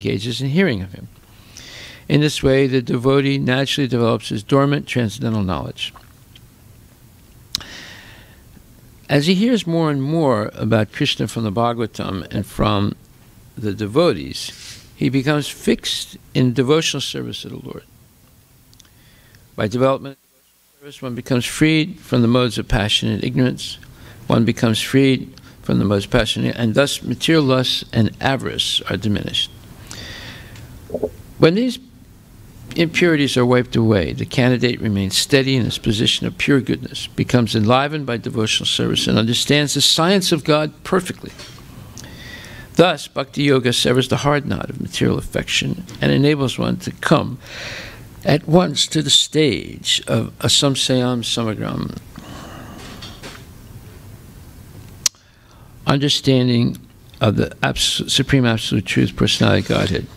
engages in hearing of him. In this way, the devotee naturally develops his dormant transcendental knowledge. As he hears more and more about Krishna from the Bhagavatam and from the devotees, he becomes fixed in devotional service to the Lord. By development of devotional service, one becomes freed from the modes of passion and ignorance. One becomes freed from the modes of passion, and thus material lusts and avarice are diminished. When these impurities are wiped away, the candidate remains steady in his position of pure goodness, becomes enlivened by devotional service, and understands the science of God perfectly. Thus, Bhakti Yoga severs the hard knot of material affection and enables one to come at once to the stage of asamsayam samagram, understanding of the Supreme Absolute Truth, Personality, Godhead.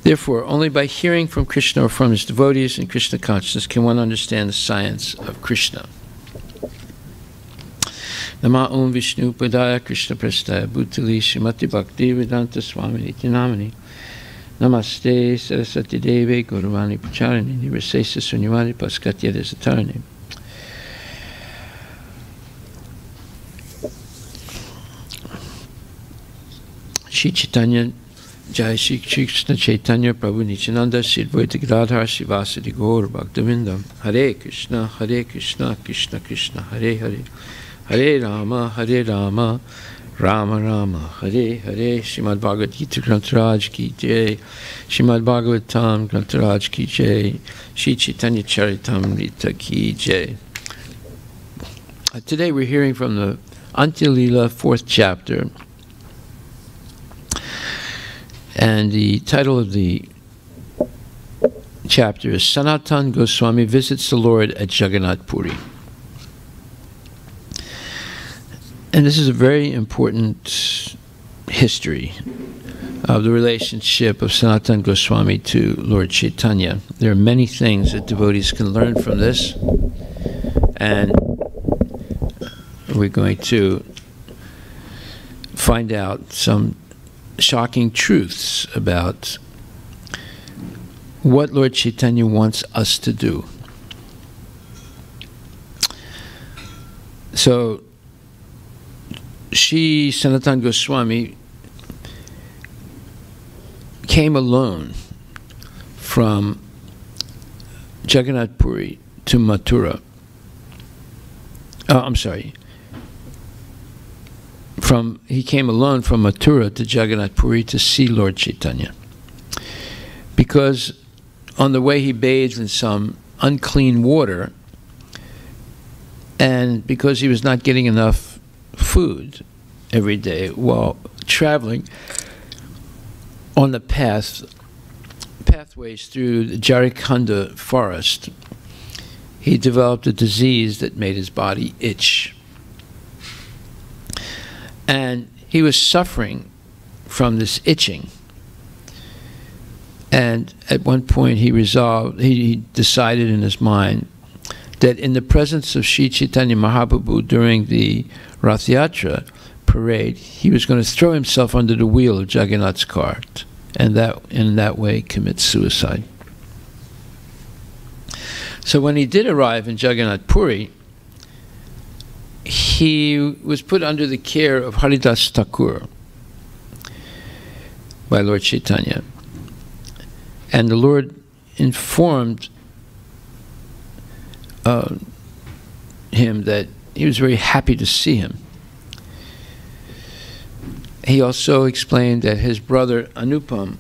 Therefore, only by hearing from Krishna or from his devotees in Krishna consciousness can one understand the science of Krishna. Nama Om Vishnu Padaya Krishna Prastaya Bhutali Srimati Bhakti Vedanta Swami Niti Namani Namaste Saraswati Deve Guruvani Pacharini Nirvasesa Sunyavani Paskatya Desatarani. Shri Chaitanya Jai Shri Krishna Chaitanya Prabhu Nityananda Sri Advaita Gadadhar Srivasadi Gaur Bhaktivinoda Hare Krishna Krishna Krishna Hare Hare Hare Rama Rama Rama Hare Hare. Srimad Bhagavad Gita Grantaraj Ki Jai, Srimad Bhagavatam Grantaraj Ki Jai, Shri Chaitanya Charitamrita Ki Jai. Today we're hearing from the Antya Lila 4th chapter. And the title of the chapter is Sanatan Goswami Visits the Lord at Jagannath Puri. And this is a very important history of the relationship of Sanatan Goswami to Lord Chaitanya. There are many things that devotees can learn from this, and we're going to find out some shocking truths about what Lord Chaitanya wants us to do. So, Shri Sanatan Goswami came alone from Jagannath Puri to Mathura. He came alone from Mathura to Jagannath Puri to see Lord Chaitanya, because on the way he bathed in some unclean water, and because he was not getting enough food every day while traveling on the pathways through the Jarikhanda forest, he developed a disease that made his body itch. And he was suffering from this itching. And at one point he decided in his mind that in the presence of Sri Chaitanya Mahaprabhu during the Rath Yatra parade, he was going to throw himself under the wheel of Jagannath's cart, and in that way commit suicide. So when he did arrive in Jagannath Puri, he was put under the care of Haridas Thakur by Lord Chaitanya. And the Lord informed him that he was very happy to see him. He also explained that his brother Anupama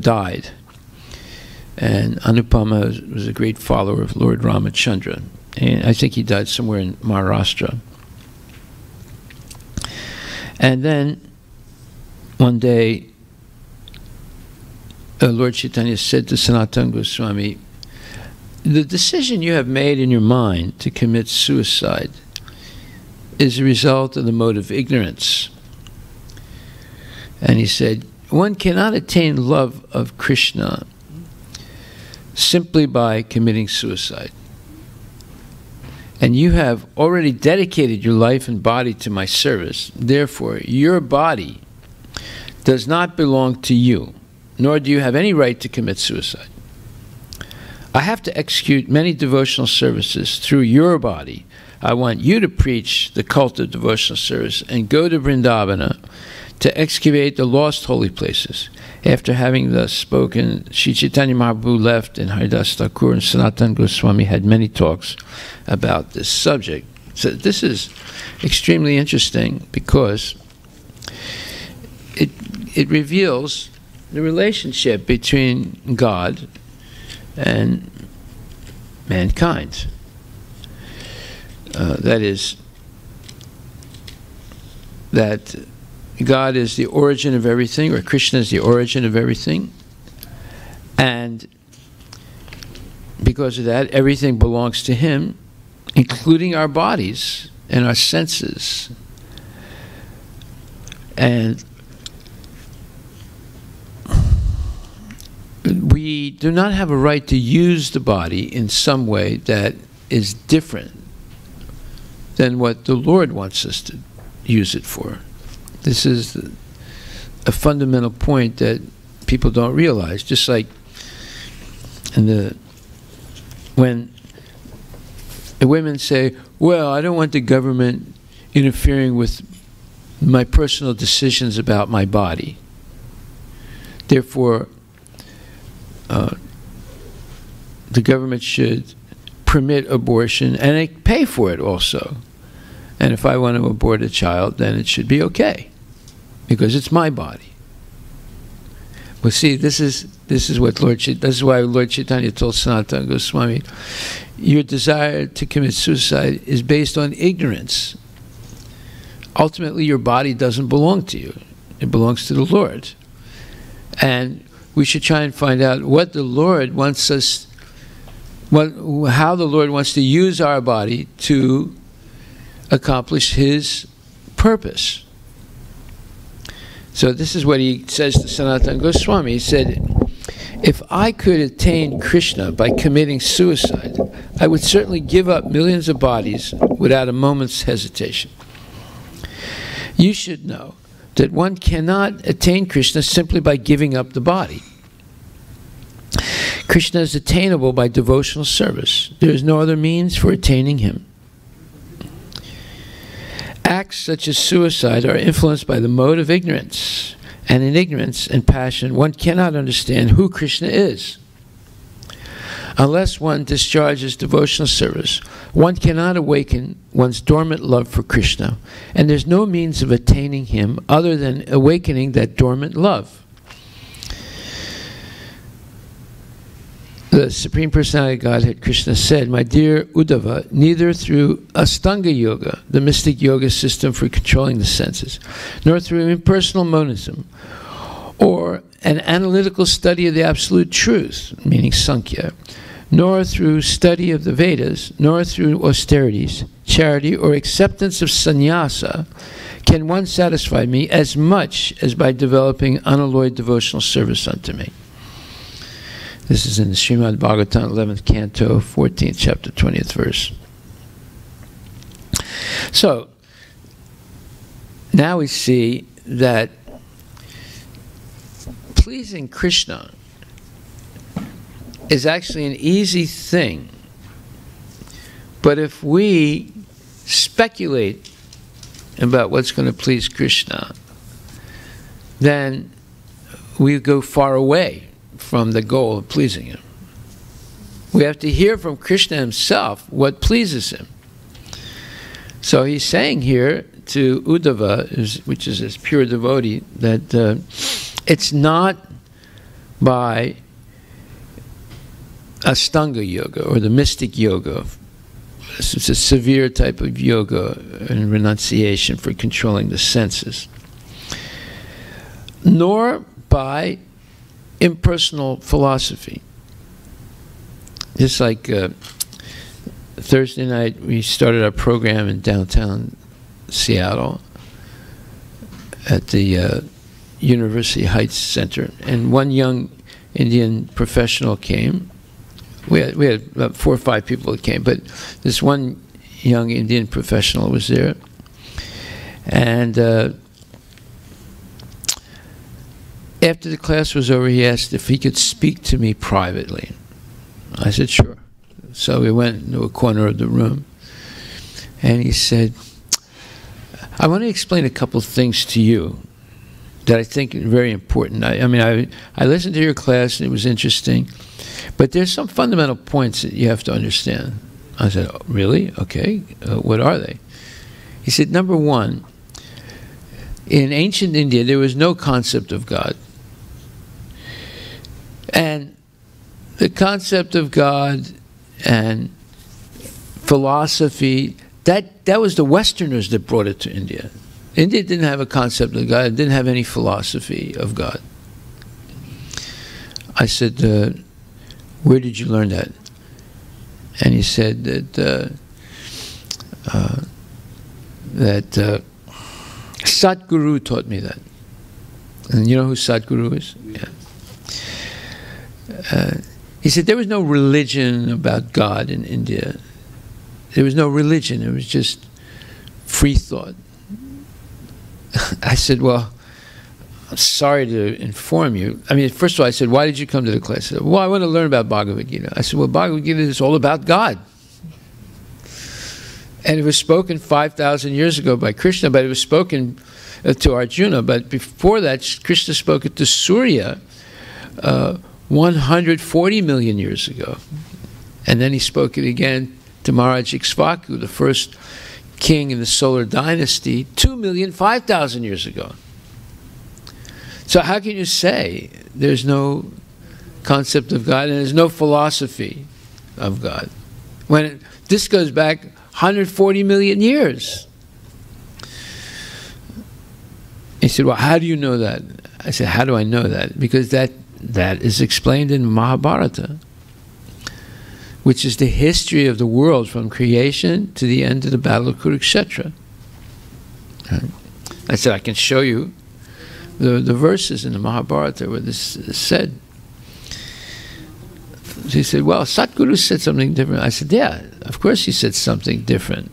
died. And Anupama was a great follower of Lord Ramachandra. And I think he died somewhere in Maharashtra. And then one day, Lord Chaitanya said to Sanatana Goswami, the decision you have made in your mind to commit suicide is a result of the mode of ignorance. And he said, one cannot attain love of Krishna simply by committing suicide. and you have already dedicated your life and body to my service. Therefore, your body does not belong to you, nor do you have any right to commit suicide. I have to execute many devotional services through your body. I want you to preach the cult of devotional service and go to Vrindavana to excavate the lost holy places. After having thus spoken, Sri Chaitanya Mahaprabhu left, and Haridas Thakur and Sanatana Goswami had many talks about this subject. So this is extremely interesting because it reveals the relationship between God and mankind. That is, that God is the origin of everything, or Krishna is the origin of everything, and because of that, everything belongs to Him, including our bodies and our senses. And we do not have a right to use the body in some way that is different than what the Lord wants us to use it for. This is a fundamental point that people don't realize. Just like when the women say, well, I don't want the government interfering with my personal decisions about my body. Therefore, the government should permit abortion and pay for it also. And if I want to abort a child, then it should be okay, because it's my body. Well, see, this is what this is why Lord Chaitanya told Sanatana Goswami, your desire to commit suicide is based on ignorance. Ultimately, your body doesn't belong to you; it belongs to the Lord. And we should try and find out what the Lord wants us, how the Lord wants to use our body to accomplish His purpose. So this is what he says to Sanatana Goswami. He said, if I could attain Krishna by committing suicide, I would certainly give up millions of bodies without a moment's hesitation. You should know that one cannot attain Krishna simply by giving up the body. Krishna is attainable by devotional service. There is no other means for attaining Him. Acts such as suicide are influenced by the mode of ignorance, and in ignorance and passion one cannot understand who Krishna is. Unless one discharges devotional service, one cannot awaken one's dormant love for Krishna, and there's no means of attaining Him other than awakening that dormant love. The Supreme Personality of Godhead, Krishna, said, my dear Uddhava, neither through Astanga Yoga, the mystic yoga system for controlling the senses, nor through impersonal monism, or an analytical study of the absolute truth, meaning Sankhya, nor through study of the Vedas, nor through austerities, charity, or acceptance of sannyasa, can one satisfy me as much as by developing unalloyed devotional service unto me. This is in the Srimad Bhagavatham, 11th Canto, 14th chapter, 20th verse. So, now we see that pleasing Krishna is actually an easy thing. But if we speculate about what's going to please Krishna, then we go far away from the goal of pleasing Him. We have to hear from Krishna Himself what pleases Him. So he's saying here to Uddhava, which is his pure devotee, that it's not by Astanga Yoga or the mystic yoga. It's a severe type of yoga and renunciation for controlling the senses, nor by impersonal philosophy. Just like Thursday night, we started our program in downtown Seattle at the University Heights Center, and one young Indian professional came. We had about 4 or 5 people that came, but this one young Indian professional was there. And after the class was over, he asked if he could speak to me privately. I said, sure. So we went into a corner of the room, and he said, I want to explain a couple of things to you that I think are very important. I listened to your class, and it was interesting, but there's some fundamental points that you have to understand. I said, oh, really? Okay. What are they? He said, number one, in ancient India, there was no concept of God. And the concept of God and philosophy, that was the Westerners that brought it to India. India didn't have a concept of God. It didn't have any philosophy of God. I said, where did you learn that? And he said that Satguru taught me that. And you know who Satguru is? Yeah. He said there was no religion about God in India. There was no religion. It was just free thought. I said, well, I'm sorry to inform you. I mean, first of all, I said, why did you come to the class? He said, well, I want to learn about Bhagavad Gita. I said, well, Bhagavad Gita is all about God. And it was spoken 5,000 years ago by Krishna, but it was spoken to Arjuna. But before that, Krishna spoke it to Surya 140 million years ago. And then he spoke it again to Maharaj Ikshvaku, the first king in the solar dynasty, 2,005,000 years ago. So how can you say there's no concept of God and there's no philosophy of God when this goes back 140 million years? He said, well, how do you know that? I said, how do I know that? Because that is explained in Mahabharata, which is the history of the world from creation to the end of the Battle of Kurukshetra. I said, I can show you the verses in the Mahabharata where this is said. He said, well, Satguru said something different. I said, yeah, of course he said something different,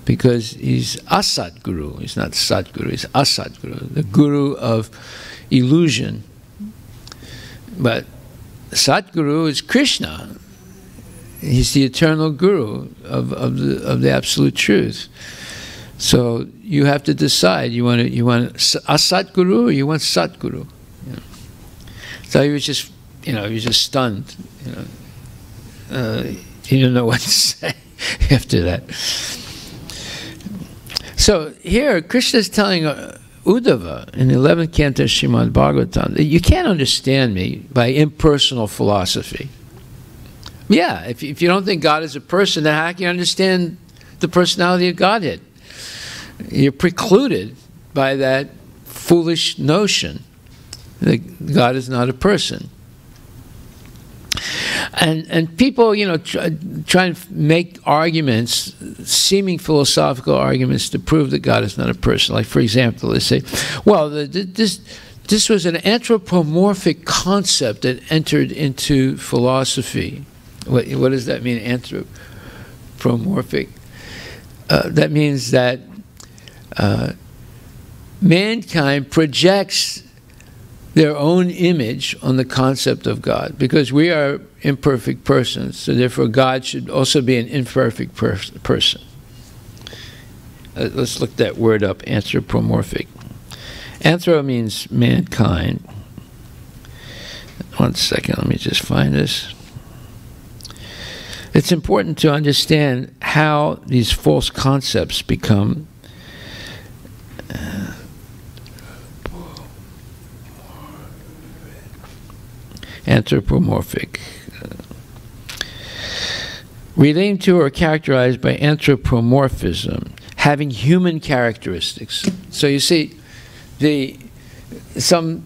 because he's Asatguru. He's not Satguru, he's Asatguru, the guru of illusion. But Satguru is Krishna. He's the eternal guru of the absolute truth. So you have to decide. You want Asatguru or you want Satguru? You know. So he was just, he was just stunned. He didn't know what to say after that. So here, Krishna is telling Uddhava in the 11th canto of Srimad Bhagavatam that you can't understand me by impersonal philosophy. Yeah, if you don't think God is a person, then how can you understand the personality of Godhead? You're precluded by that foolish notion that God is not a person. And people, try and make arguments, seeming philosophical arguments, to prove that God is not a person. Like, for example, they say, well, this was an anthropomorphic concept that entered into philosophy. What does that mean, anthropomorphic? That means that mankind projects their own image on the concept of God, because we are imperfect persons, so therefore God should also be an imperfect person. Let's look that word up, anthropomorphic. Anthro means mankind. One second, let me just find this. It's important to understand how these false concepts become anthropomorphic. Relating to or characterized by anthropomorphism, having human characteristics. So you see, some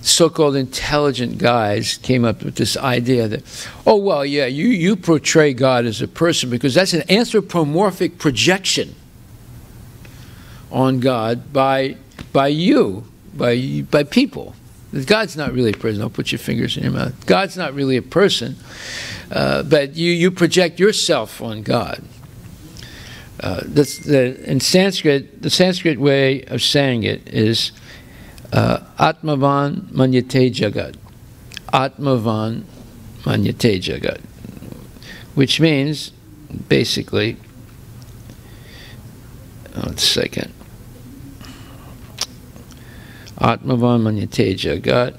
so-called intelligent guys came up with this idea that, oh, well, yeah, you portray God as a person because that's an anthropomorphic projection on God by people. God's not really a person. Don't put your fingers in your mouth. God's not really a person, but you project yourself on God. In Sanskrit, the Sanskrit way of saying it is Atmavan Manyate Jagat. Atmavan Manyate Jagat. Which means, basically, 1 second. Atmavan Manyate Jagat.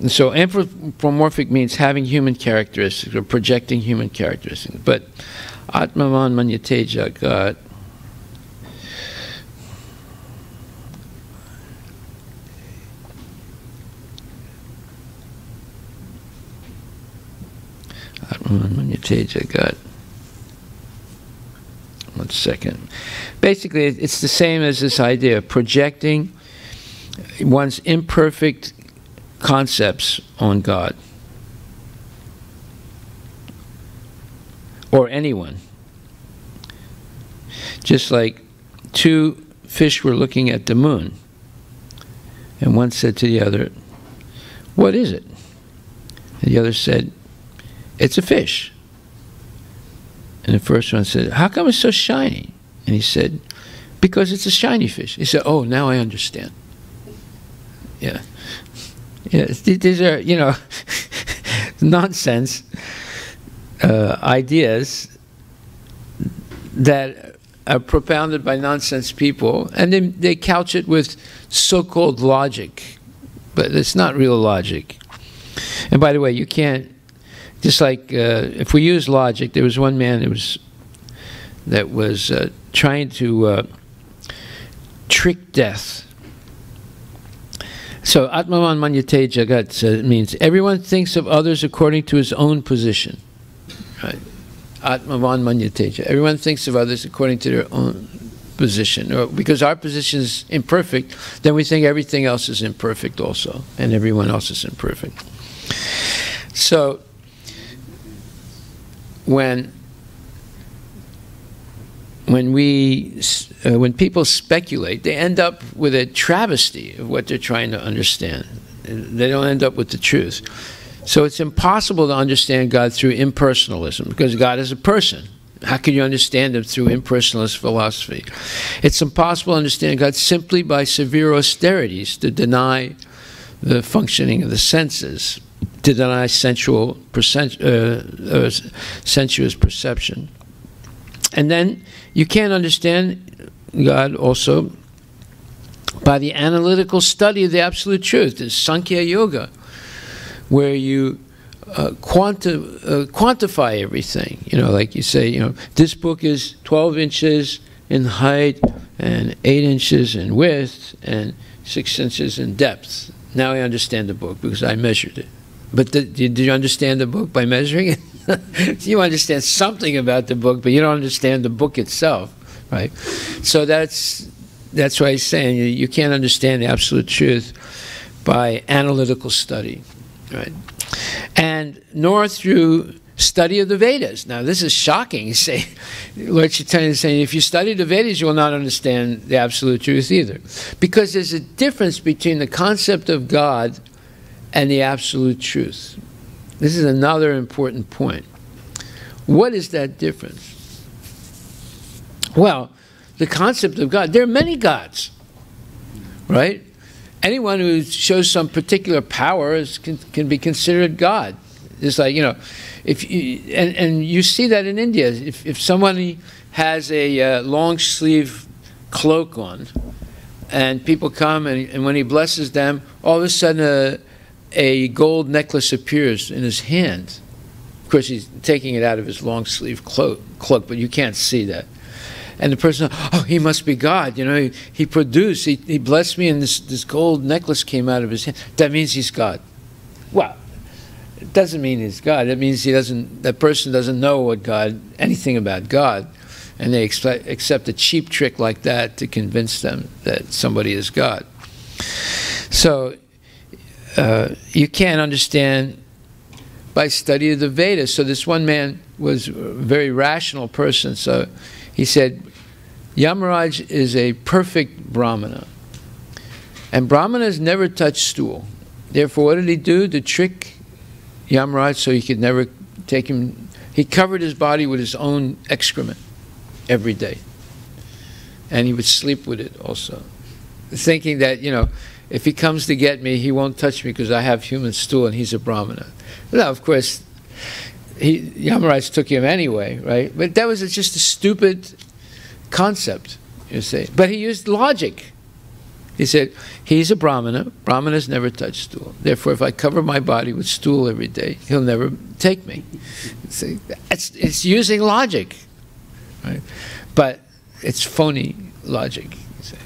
So anthropomorphic means having human characteristics or projecting human characteristics. But Atmavan Manyate Jagat. Atmavan Manyate Jagat. 1 second. Basically, it's the same as this idea of projecting one's imperfect concepts on God or anyone. Just like two fish were looking at the moon, and one said to the other, "What is it?" And the other said, "It's a fish." And the first one said, "How come it's so shiny?" And he said, "Because it's a shiny fish." He said, "Oh, now I understand." Yeah. Yeah, these are, you know, nonsense ideas that are propounded by nonsense people, and they couch it with so-called logic, but it's not real logic. And by the way, you can't, just like if we use logic, there was one man that was trying to trick death. So Atmavan Manyate Jagat means everyone thinks of others according to his own position. Right? Atmavan Manyate Jagat. Everyone thinks of others according to their own position. Or because our position is imperfect, then we think everything else is imperfect also, and everyone else is imperfect. So when people speculate, they end up with a travesty of what they're trying to understand. They don't end up with the truth. So it's impossible to understand God through impersonalism, because God is a person. How can you understand him through impersonalist philosophy? It's impossible to understand God simply by severe austerities, to deny the functioning of the senses, to deny sensuous perception. And then you can't understand God also by the analytical study of the absolute truth. There's Sankhya Yoga, where you quantify everything. You know, like you say, you know, this book is 12 inches in height and 8 inches in width and 6 inches in depth. Now I understand the book because I measured it. But did you understand the book by measuring it? You understand something about the book, but you don't understand the book itself, right? So that's why he's saying you can't understand the absolute truth by analytical study, right? And nor through study of the Vedas. Now, this is shocking. You say, Lord Chaitanya is saying, if you study the Vedas, you will not understand the absolute truth either. Because there's a difference between the concept of God and the absolute truth. This is another important point. What is that difference? Well, the concept of God, there are many gods, right? Anyone who shows some particular power can be considered God. It's like, you know, and you see that in India. If somebody has a long sleeve cloak on, and people come, and when he blesses them, all of a sudden a gold necklace appears in his hand. Of course, he's taking it out of his long sleeve cloak, but you can't see that. And the person, oh, he must be God. You know, he produced, he blessed me, and this gold necklace came out of his hand. That means he's God. Well, it doesn't mean he's God. It means that person doesn't know anything about God, and they accept a cheap trick like that to convince them that somebody is God. So you can't understand by study of the Vedas. So this one man was a very rational person. So he said, Yamaraj is a perfect Brahmana. And Brahmanas never touch stool. Therefore, what did he do to trick Yamaraj so he could never take him? He covered his body with his own excrement every day. and he would sleep with it also, thinking that, you know, if he comes to get me, he won't touch me because I have human stool and he's a brahmana. No, of course, Yamaraj took him anyway, right? But that was just a stupid concept, you see. But he used logic. He said, he's a brahmana. Brahmanas never touch stool. Therefore, if I cover my body with stool every day, he'll never take me. See, it's using logic, right? But it's phony logic, you see.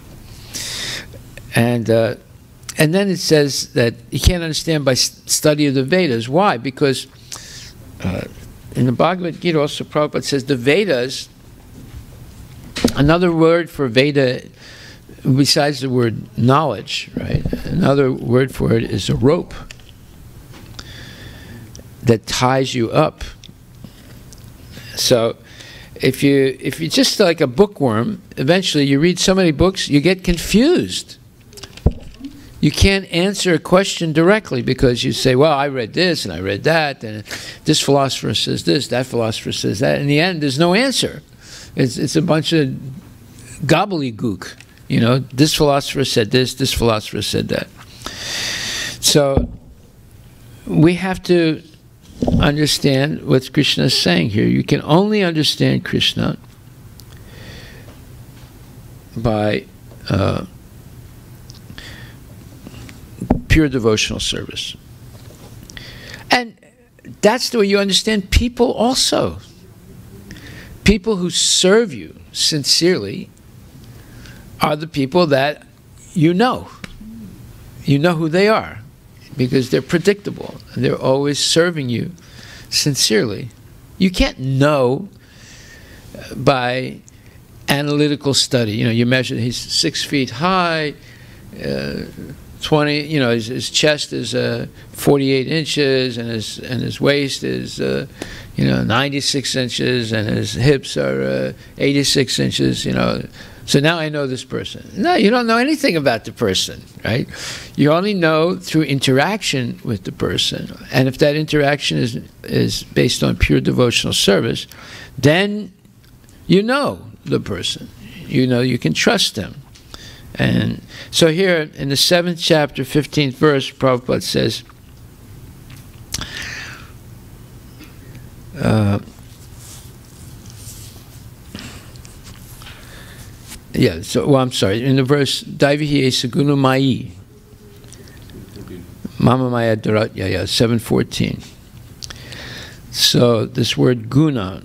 And then it says that you can't understand by study of the Vedas. Why? Because in the Bhagavad Gita also Prabhupada says the Vedas, another word for Veda besides the word knowledge, right? Another word for it is a rope that ties you up. So if you just like a bookworm, eventually you read so many books, you get confused. You can't answer a question directly because you say, well, I read this and I read that, and this philosopher says this, that philosopher says that. In the end, there's no answer. It's a bunch of gobbledygook. You know, this philosopher said this philosopher said that. So we have to understand what Krishna is saying here. You can only understand Krishna by pure devotional service. And that's the way you understand people also. People who serve you sincerely are the people that you know. You know who they are because they're predictable and they're always serving you sincerely. You can't know by analytical study. You know, you measure, he's 6 feet high, 20, you know, his chest is 48 inches and his waist is, you know, 96 inches and his hips are 86 inches, you know. So now I know this person. No, you don't know anything about the person, right? You only know through interaction with the person. And if that interaction is based on pure devotional service, then you know the person. You know you can trust them. And so here in the 7th chapter, 15th verse, Prabhupada says, yeah, so, well, I'm sorry, in the verse, Daivihi Sagunu Mai, Mama Maya Dharatya, 7:14. So this word guna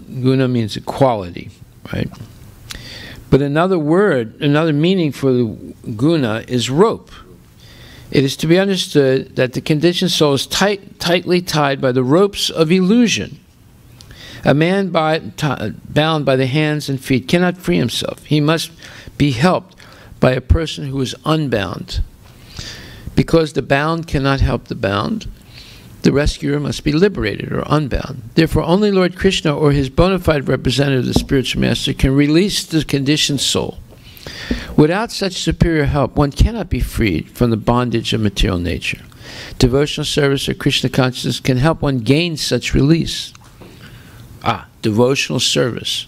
means a quality, right? But another word, another meaning for the guna is rope. It is to be understood that the conditioned soul is tightly tied by the ropes of illusion. A man bound by the hands and feet cannot free himself. He must be helped by a person who is unbound. Because the bound cannot help the bound, the rescuer must be liberated or unbound. Therefore, only Lord Krishna or his bona fide representative, the spiritual master, can release the conditioned soul. Without such superior help, one cannot be freed from the bondage of material nature. Devotional service or Krishna consciousness can help one gain such release. Devotional service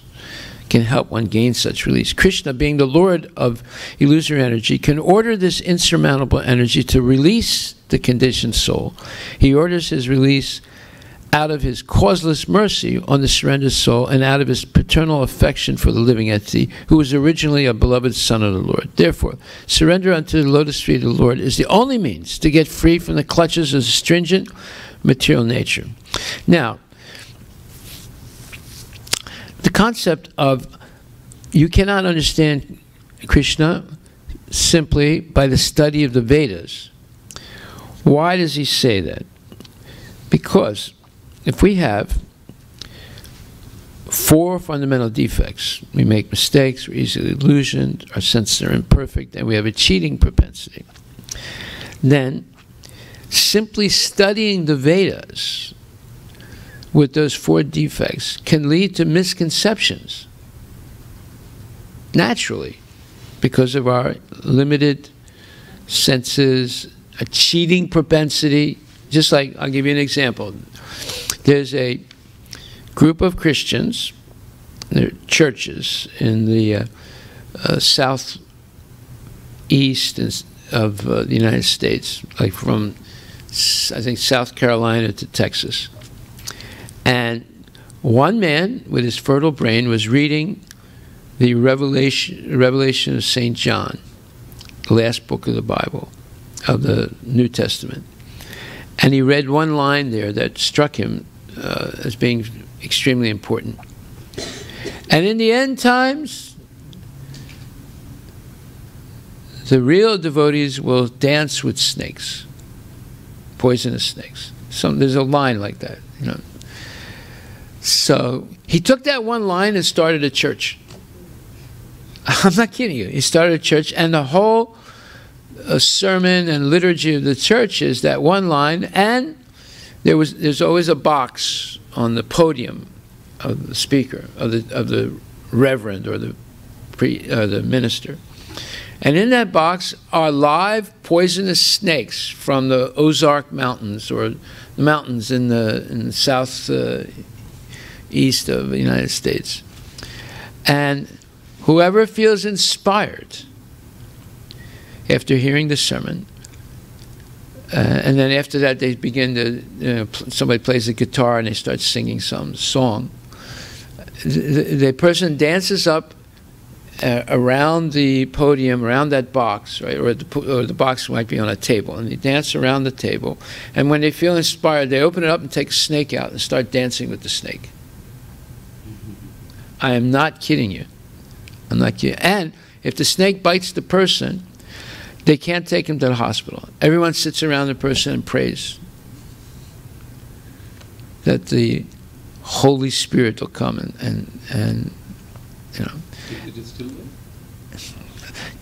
can help one gain such release. Krishna, being the Lord of illusory energy, can order this insurmountable energy to release the conditioned soul. He orders his release out of his causeless mercy on the surrendered soul and out of his paternal affection for the living entity, who was originally a beloved son of the Lord. Therefore, surrender unto the lotus feet of the Lord is the only means to get free from the clutches of stringent material nature. Now, the concept of you cannot understand Krishna simply by the study of the Vedas. Why does he say that? Because if we have 4 fundamental defects, we make mistakes, we're easily illusioned, our senses are imperfect, and we have a cheating propensity, then simply studying the Vedas with those 4 defects can lead to misconceptions naturally because of our limited senses, a cheating propensity. Just like, I'll give you an example. There's a group of Christians, they're churches in the southeast of the United States, like from, I think, South Carolina to Texas. And one man with his fertile brain was reading the Revelation of St. John, the last book of the Bible, of the New Testament. And he read one line there that struck him as being extremely important. And in the end times, the real devotees will dance with snakes, poisonous snakes. There's a line like that, you know. So he took that one line and started a church. I'm not kidding you. He started a church, and the whole sermon and liturgy of the church is that one line, and there's always a box on the podium of the speaker, of the reverend or the minister. And in that box are live poisonous snakes from the Ozark Mountains, or the mountains in the south east of the United States. And whoever feels inspired after hearing the sermon, and then after that they begin to, somebody plays the guitar and they start singing some song. The person dances up around the podium, around that box, right? Or the box might be on a table, and they dance around the table. And when they feel inspired, they open it up and take a snake out and start dancing with the snake. I am not kidding you. I'm not kidding. And if the snake bites the person, they can't take him to the hospital. Everyone sits around the person and prays that the Holy Spirit will come and you know. It is still there?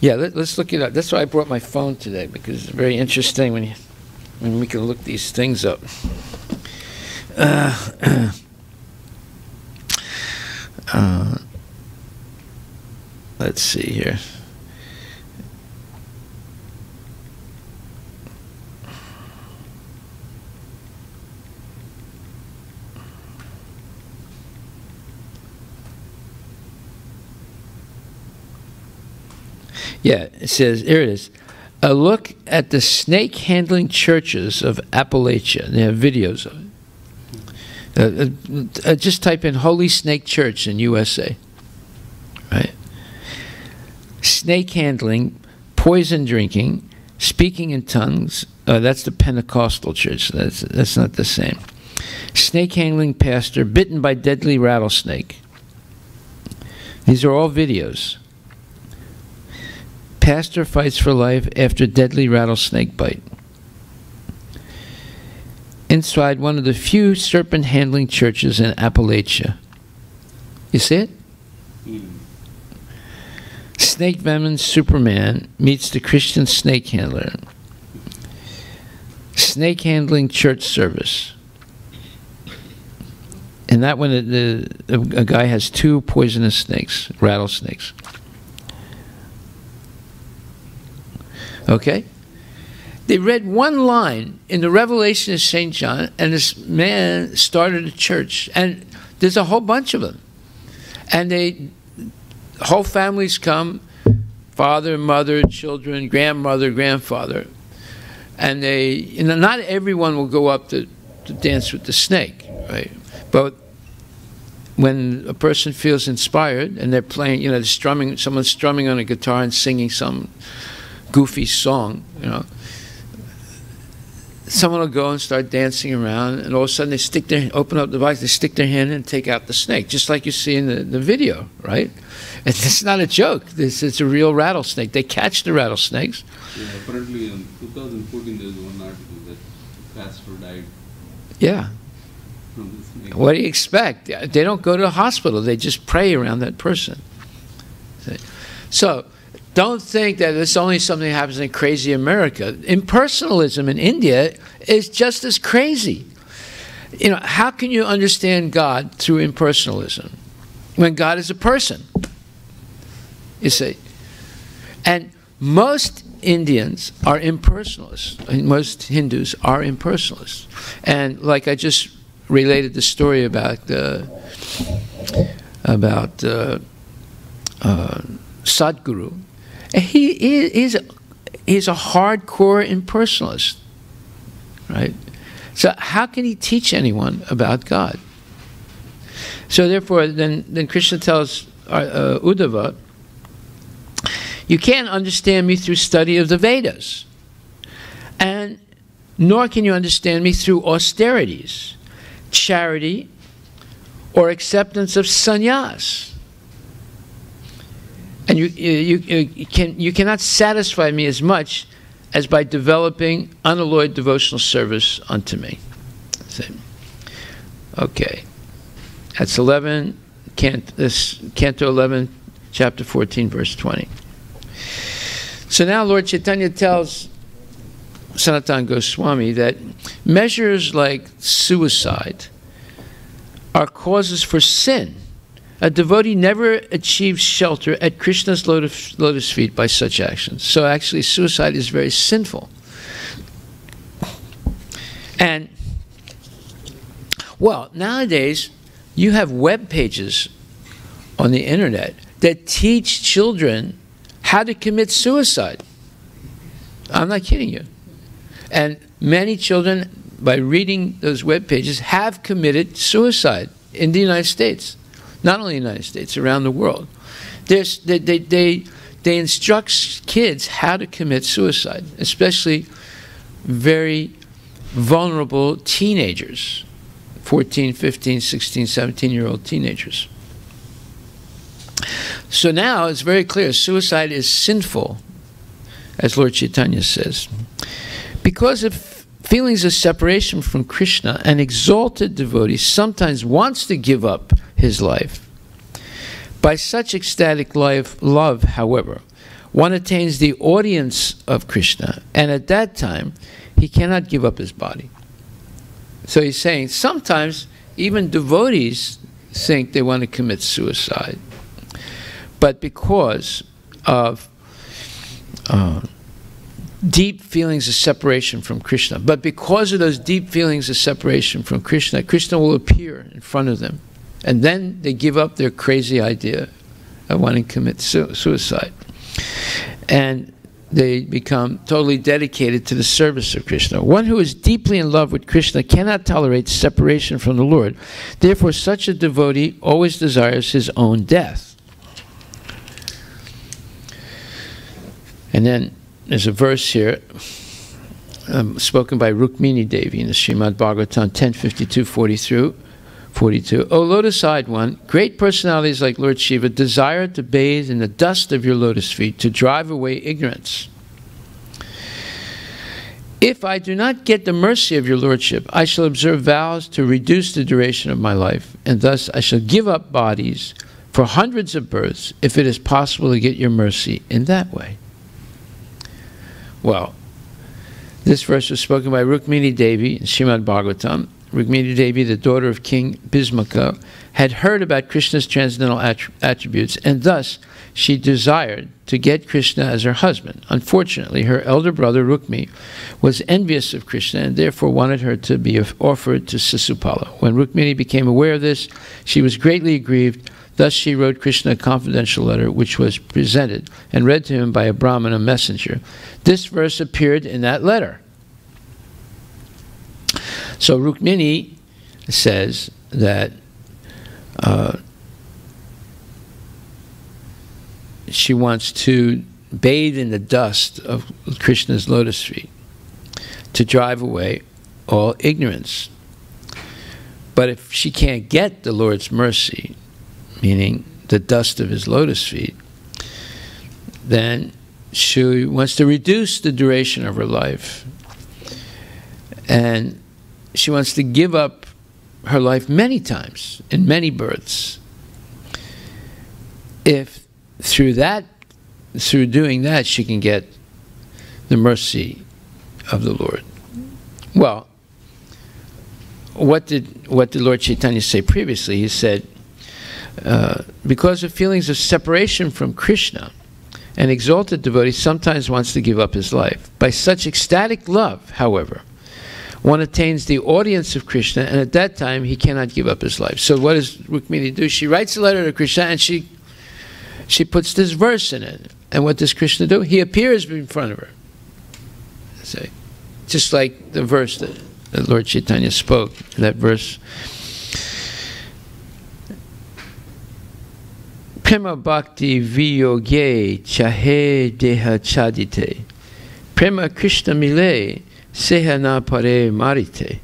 Yeah, let's look it up. That's why I brought my phone today, because it's very interesting when we can look these things up. Let's see here. Yeah, it says, here it is. A look at the snake-handling churches of Appalachia. They have videos of it. Just type in Holy Snake Church in USA. Right? Snake handling, poison drinking, speaking in tongues. That's the Pentecostal church. That's not the same. Snake handling pastor bitten by deadly rattlesnake. These are all videos. Pastor fights for life after deadly rattlesnake bite. Inside one of the few serpent-handling churches in Appalachia. You see it? Snake venom Superman meets the Christian snake handler. Snake handling church service. And that one, a guy has 2 poisonous snakes, rattlesnakes. Okay? They read one line in the Revelation of St. John, and this man started a church. And there's a whole bunch of them. And whole families come, father, mother, children, grandmother, grandfather. And not everyone will go up to dance with the snake, right? But when a person feels inspired and they're playing, they're strumming, someone's strumming on a guitar and singing some goofy song, someone will go and start dancing around, and all of a sudden they open up the box, they stick their hand in and take out the snake, just like you see in the video, right? It's not a joke. It's a real rattlesnake. They catch the rattlesnakes. Yeah, apparently in 2014 there was one article that pastor died. Yeah. From the snake. What do you expect? They don't go to the hospital. They just pray around that person. So don't think that it's only something that happens in crazy America. Impersonalism in India is just as crazy. How can you understand God through impersonalism when God is a person? You see. And most Indians are impersonalists. And most Hindus are impersonalists. And like I just related the story about Sadguru. And he's a hardcore impersonalist, right? So how can he teach anyone about God? So therefore, then Krishna tells Uddhava, you can't understand me through study of the Vedas, and nor can you understand me through austerities, charity, or acceptance of sannyas. And you cannot satisfy me as much as by developing unalloyed devotional service unto me. Okay. That's 11, Canto 11, chapter 14, verse 20. So now Lord Chaitanya tells Sanatana Goswami that measures like suicide are causes for sin. A devotee never achieves shelter at Krishna's lotus feet by such actions. So actually suicide is very sinful. And, well, nowadays you have web pages on the internet that teach children how to commit suicide. I'm not kidding you. And many children, by reading those web pages, have committed suicide in the United States. Not only in the United States, around the world. They instruct kids how to commit suicide, especially very vulnerable teenagers, 14, 15, 16, 17-year-old teenagers. So now it's very clear, suicide is sinful, as Lord Chaitanya says. Because of feelings of separation from Krishna, an exalted devotee sometimes wants to give up his life. By such ecstatic love, however, one attains the audience of Krishna, and at that time, he cannot give up his body. So he's saying sometimes even devotees think they want to commit suicide, but because of deep feelings of separation from Krishna. But because of those deep feelings of separation from Krishna, Krishna will appear in front of them. And then they give up their crazy idea of wanting to commit suicide. And they become totally dedicated to the service of Krishna. One who is deeply in love with Krishna cannot tolerate separation from the Lord. Therefore, such a devotee always desires his own death. And then there's a verse here spoken by Rukmini Devi in the Srimad Bhagavatam 10:52-42. O lotus-eyed one, great personalities like Lord Shiva desire to bathe in the dust of your lotus feet to drive away ignorance. If I do not get the mercy of your lordship, I shall observe vows to reduce the duration of my life, and thus I shall give up bodies for hundreds of births if it is possible to get your mercy in that way. Well, this verse was spoken by Rukmini Devi in Srimad Bhagavatam. Rukmini Devi, the daughter of King Bhismaka, had heard about Krishna's transcendental attributes, and thus she desired to get Krishna as her husband. Unfortunately, her elder brother Rukmi was envious of Krishna and therefore wanted her to be offered to Sisupala. When Rukmini became aware of this, she was greatly aggrieved. Thus she wrote Krishna a confidential letter, which was presented and read to him by a Brahmana messenger. This verse appeared in that letter. So Rukmini says that she wants to bathe in the dust of Krishna's lotus feet to drive away all ignorance. But if she can't get the Lord's mercy, meaning the dust of his lotus feet, then she wants to reduce the duration of her life. And she wants to give up her life many times, in many births. If through doing that, she can get the mercy of the Lord. Well, what did Lord Chaitanya say previously? He said, because of feelings of separation from Krishna, an exalted devotee sometimes wants to give up his life. By such ecstatic love, however, one attains the audience of Krishna, and at that time he cannot give up his life. So what does Rukmini do? She writes a letter to Krishna, and she she puts this verse in it. And what does Krishna do? He appears in front of her. See? Just like the verse that Lord Chaitanya spoke, that verse. Prema bhakti viyoge chahe deha chadite. Prema Krishna mile seha na pare marite.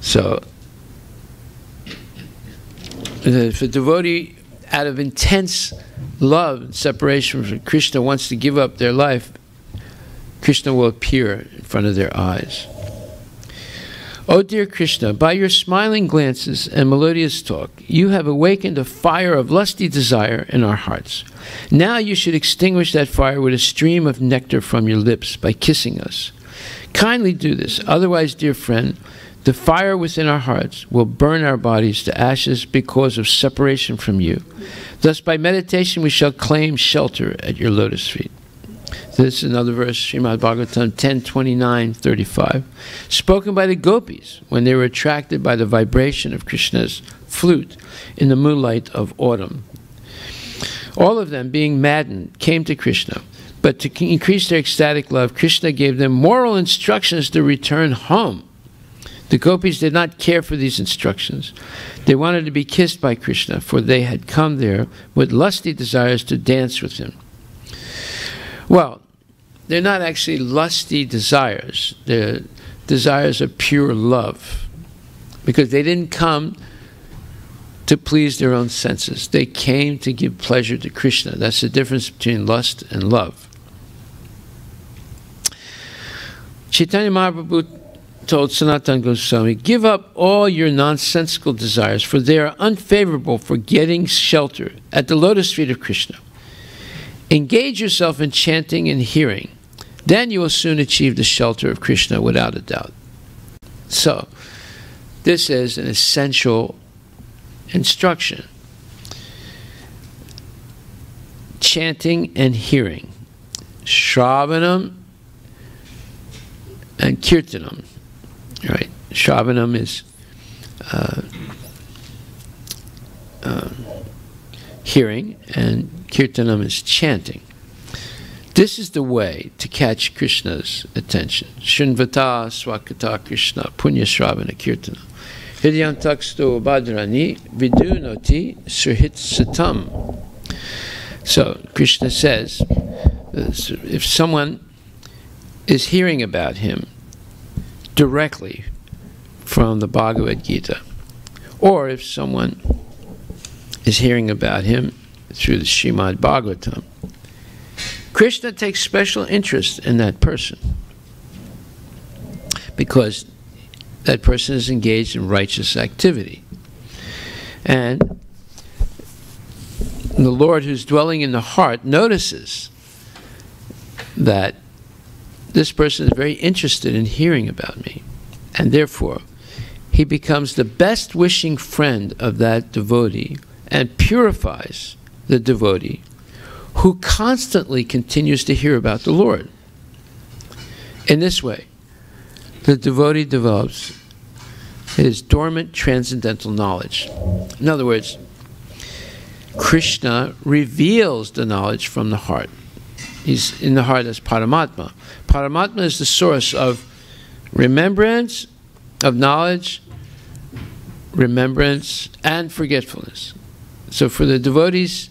So, if a devotee, out of intense love and separation from Krishna, wants to give up their life, Krishna will appear in front of their eyes. O dear Krishna, by your smiling glances and melodious talk, you have awakened a fire of lusty desire in our hearts. Now you should extinguish that fire with a stream of nectar from your lips by kissing us. Kindly do this, otherwise, dear friend, the fire within our hearts will burn our bodies to ashes because of separation from you. Thus, by meditation, we shall claim shelter at your lotus feet. This is another verse, Srimad Bhagavatham 10:29-35, spoken by the gopis when they were attracted by the vibration of Krishna's flute in the moonlight of autumn. All of them, being maddened, came to Krishna. But to increase their ecstatic love, Krishna gave them moral instructions to return home. The gopis did not care for these instructions. They wanted to be kissed by Krishna, for they had come there with lusty desires to dance with him. Well, they're not actually lusty desires. They're desires of pure love, because they didn't come to please their own senses. They came to give pleasure to Krishna. That's the difference between lust and love. Chaitanya Mahaprabhu told Sanatana Goswami, give up all your nonsensical desires, for they are unfavorable for getting shelter at the lotus feet of Krishna. Engage yourself in chanting and hearing. Then you will soon achieve the shelter of Krishna without a doubt. So, this is an essential instruction. Chanting and hearing. Shravanam and Kirtanam. Right? Shravanam is hearing, and Kirtanam is chanting. This is the way to catch Krishna's attention. Shrunvata swakata Krishna punya shravana kirtana. Hridayam taksto badrani vidunoti surhit satam. So Krishna says, if someone is hearing about him directly from the Bhagavad Gita, or if someone is hearing about him through the Srimad Bhagavatam, Krishna takes special interest in that person, because that person is engaged in righteous activity. And the Lord, who's dwelling in the heart, notices that this person is very interested in hearing about me, and therefore he becomes the best wishing friend of that devotee and purifies the devotee, who constantly continues to hear about the Lord. In this way, the devotee develops his dormant transcendental knowledge. In other words, Krishna reveals the knowledge from the heart. He's in the heart as Paramatma. Paramatma is the source of remembrance, of knowledge, remembrance, and forgetfulness. So for the devotees,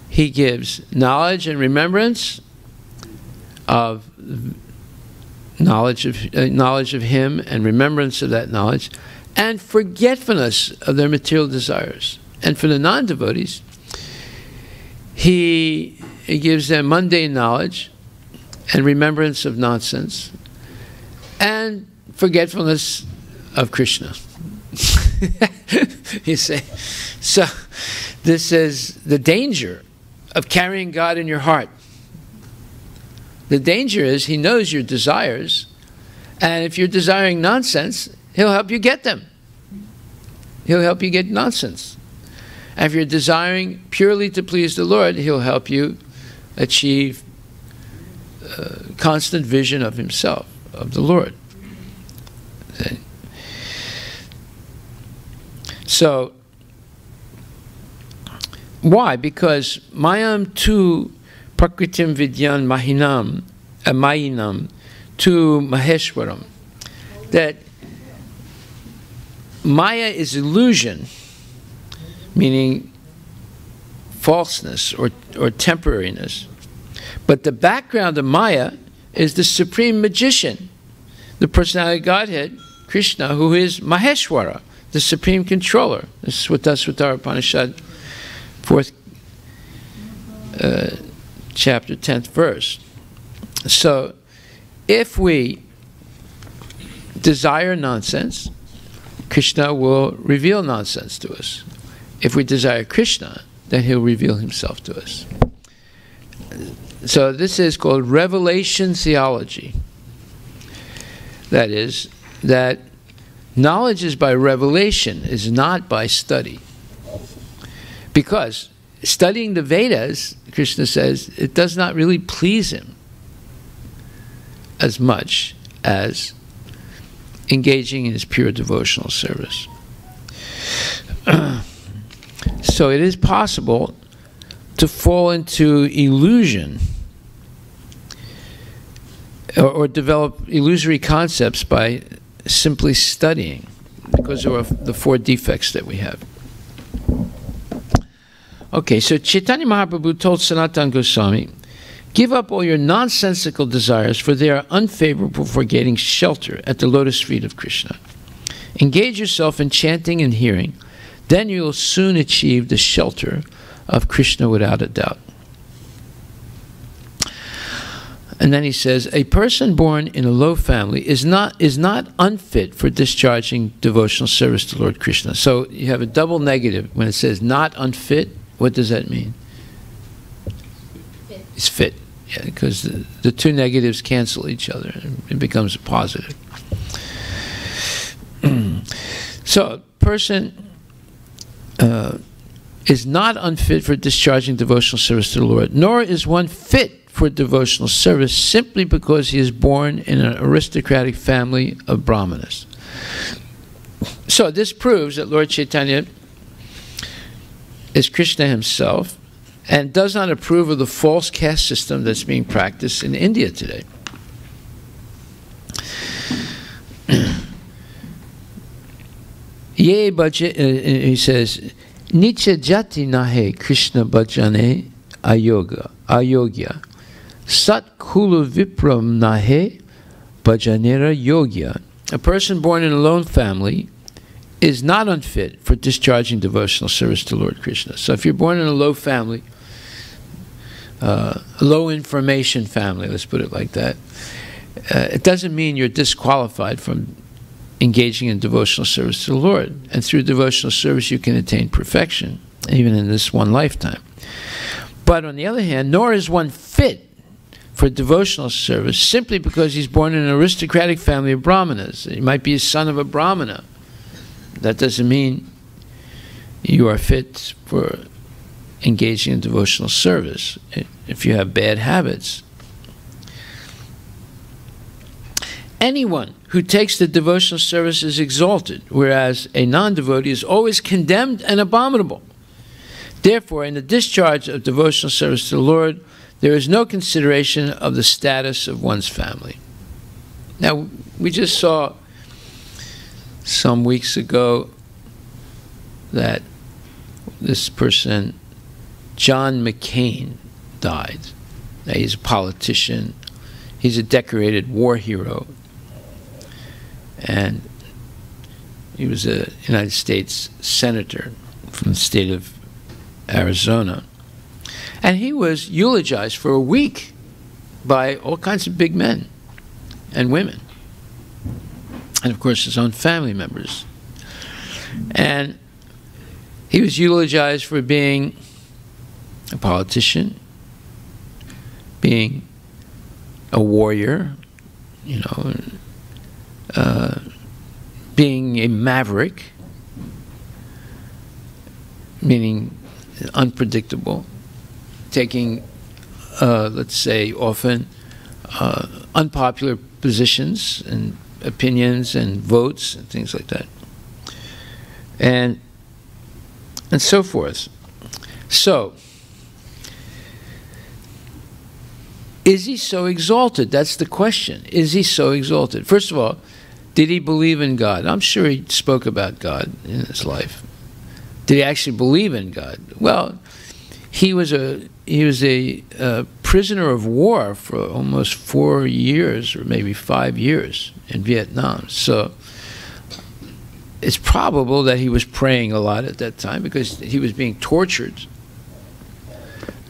he gives knowledge and remembrance of knowledge of him and remembrance of that knowledge, and forgetfulness of their material desires. And for the non-devotees, he gives them mundane knowledge and remembrance of nonsense and forgetfulness of Krishna. You say, so this is the danger of carrying God in your heart. The danger is he knows your desires, and if you're desiring nonsense, he'll help you get them. He'll help you get nonsense. And if you're desiring purely to please the Lord, he'll help you achieve constant vision of himself, of the Lord. Okay. So, Why? Because mayam tu prakritim vidyan mayinam tu maheshwaram. That Maya is illusion, meaning falseness or temporariness. But the background of Maya is the supreme magician, the personality of Godhead, Krishna, who is Maheshwara, the supreme controller. This is what Dasvatara Upanishad, 4th chapter, 10th verse. So, if we desire nonsense, Krishna will reveal nonsense to us. If we desire Krishna, then he'll reveal himself to us. So this is called revelation theology. That is, that knowledge is by revelation, is not by study. Because studying the Vedas, Krishna says, it does not really please him as much as engaging in his pure devotional service. So it is possible to fall into illusion or develop illusory concepts by simply studying, because of the 4 defects that we have. Okay, so Chaitanya Mahaprabhu told Sanatana Goswami, give up all your nonsensical desires, for they are unfavorable for getting shelter at the lotus feet of Krishna. Engage yourself in chanting and hearing, then you will soon achieve the shelter of Krishna without a doubt. And then he says, a person born in a low family is not unfit for discharging devotional service to Lord Krishna. So you have a double negative when it says not unfit. What does that mean? Fit. It's fit. Yeah, because the 2 negatives cancel each other. It becomes a positive. So a person is not unfit for discharging devotional service to the Lord, nor is one fit for devotional service simply because he is born in an aristocratic family of brahmanas. So this proves that Lord Chaitanya is Krishna himself and does not approve of the false caste system that's being practiced in India today. He says, Nicha jati nahe Krishna bhajane ayogya. Sat kulu vipram nahe bhajanera yogya. A person born in a lone family is not unfit for discharging devotional service to Lord Krishna. So if you're born in a low family, a low information family, let's put it like that, it doesn't mean you're disqualified from engaging in devotional service to the Lord. And through devotional service you can attain perfection, even in this one lifetime. But on the other hand, nor is one fit for devotional service simply because he's born in an aristocratic family of brahmanas. He might be a son of a brahmana. That doesn't mean you are fit for engaging in devotional service if you have bad habits. Anyone who takes the devotional service is exalted, whereas a non-devotee is always condemned and abominable. Therefore, in the discharge of devotional service to the Lord, there is no consideration of the status of one's family. Now, we just saw some weeks ago that this person, John McCain, died. Now, he's a politician. He's a decorated war hero. And he was a United States senator from the state of Arizona. And he was eulogized for a week by all kinds of big men and women. And of course his own family members. And he was eulogized for being a politician, being a warrior, you know, being a maverick, meaning unpredictable, taking, let's say, often unpopular positions and opinions and votes and things like that, and so forth. So, is he so exalted? That's the question. Is he so exalted? First of all, did he believe in God? I'm sure he spoke about God in his life. Did he actually believe in God? Well, he was a prisoner of war for almost 4 years or maybe 5 years in Vietnam. So it's probable that he was praying a lot at that time because he was being tortured.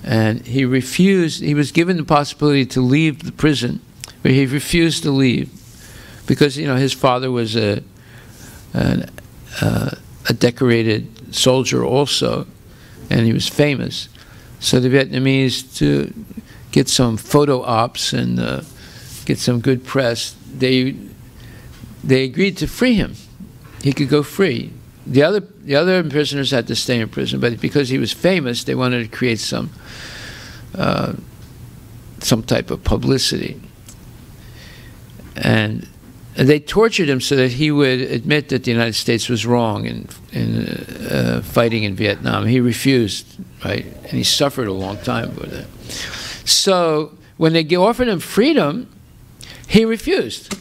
And he refused. He was given the possibility to leave the prison, but he refused to leave because, you know, his father was a decorated soldier also, and he was famous. So the Vietnamese, to get some photo ops and get some good press, they agreed to free him. He could go free. The other prisoners had to stay in prison, but because he was famous, they wanted to create some type of publicity. And they tortured him so that he would admit that the United States was wrong in fighting in Vietnam. He refused, right? And he suffered a long time for that. So when they offered him freedom, he refused.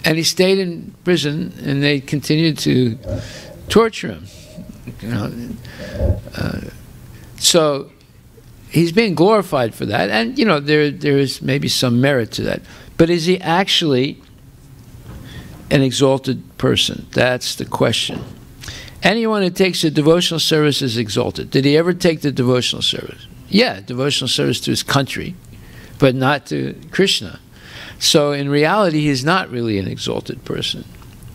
And he stayed in prison, and they continued to torture him. You know, so he's being glorified for that, and you know there is maybe some merit to that. But is he actually an exalted person? That's the question. Anyone who takes a devotional service is exalted. Did he ever take the devotional service? Yeah, devotional service to his country, but not to Krishna. So in reality, he's not really an exalted person.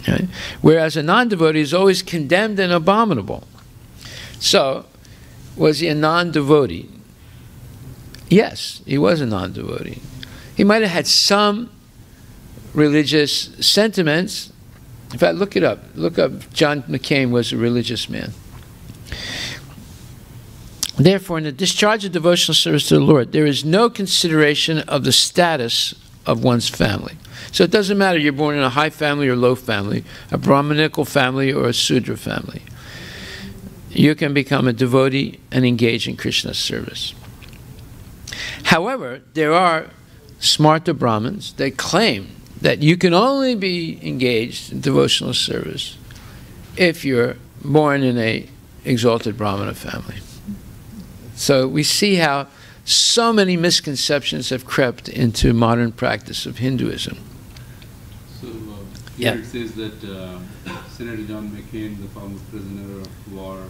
Right? Whereas a non-devotee is always condemned and abominable. So, was he a non-devotee? Yes, he was a non-devotee. He might have had some religious sentiments. In fact, look it up. Look up, John McCain was a religious man. Therefore, in the discharge of devotional service to the Lord, there is no consideration of the status of one's family. So it doesn't matter you're born in a high family or low family, a Brahminical family or a Sudra family. You can become a devotee and engage in Krishna's service. However, there are smarta Brahmins that claim that you can only be engaged in devotional service if you're born in a exalted Brahmana family. So we see how so many misconceptions have crept into modern practice of Hinduism. So here it says that Senator John McCain, the former prisoner of war,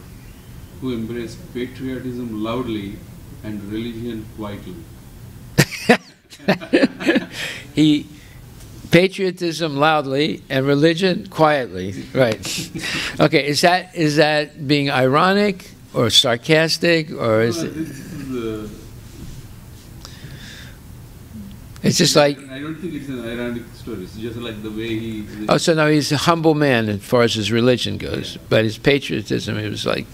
who embraced patriotism loudly and religion quietly. Patriotism loudly and religion quietly, right? Okay, is that being ironic or sarcastic, or is it? It's just like, I don't think it's an ironic story. It's just like the way he. Oh, so now he's a humble man as far as his religion goes, yeah. But his patriotism, he was like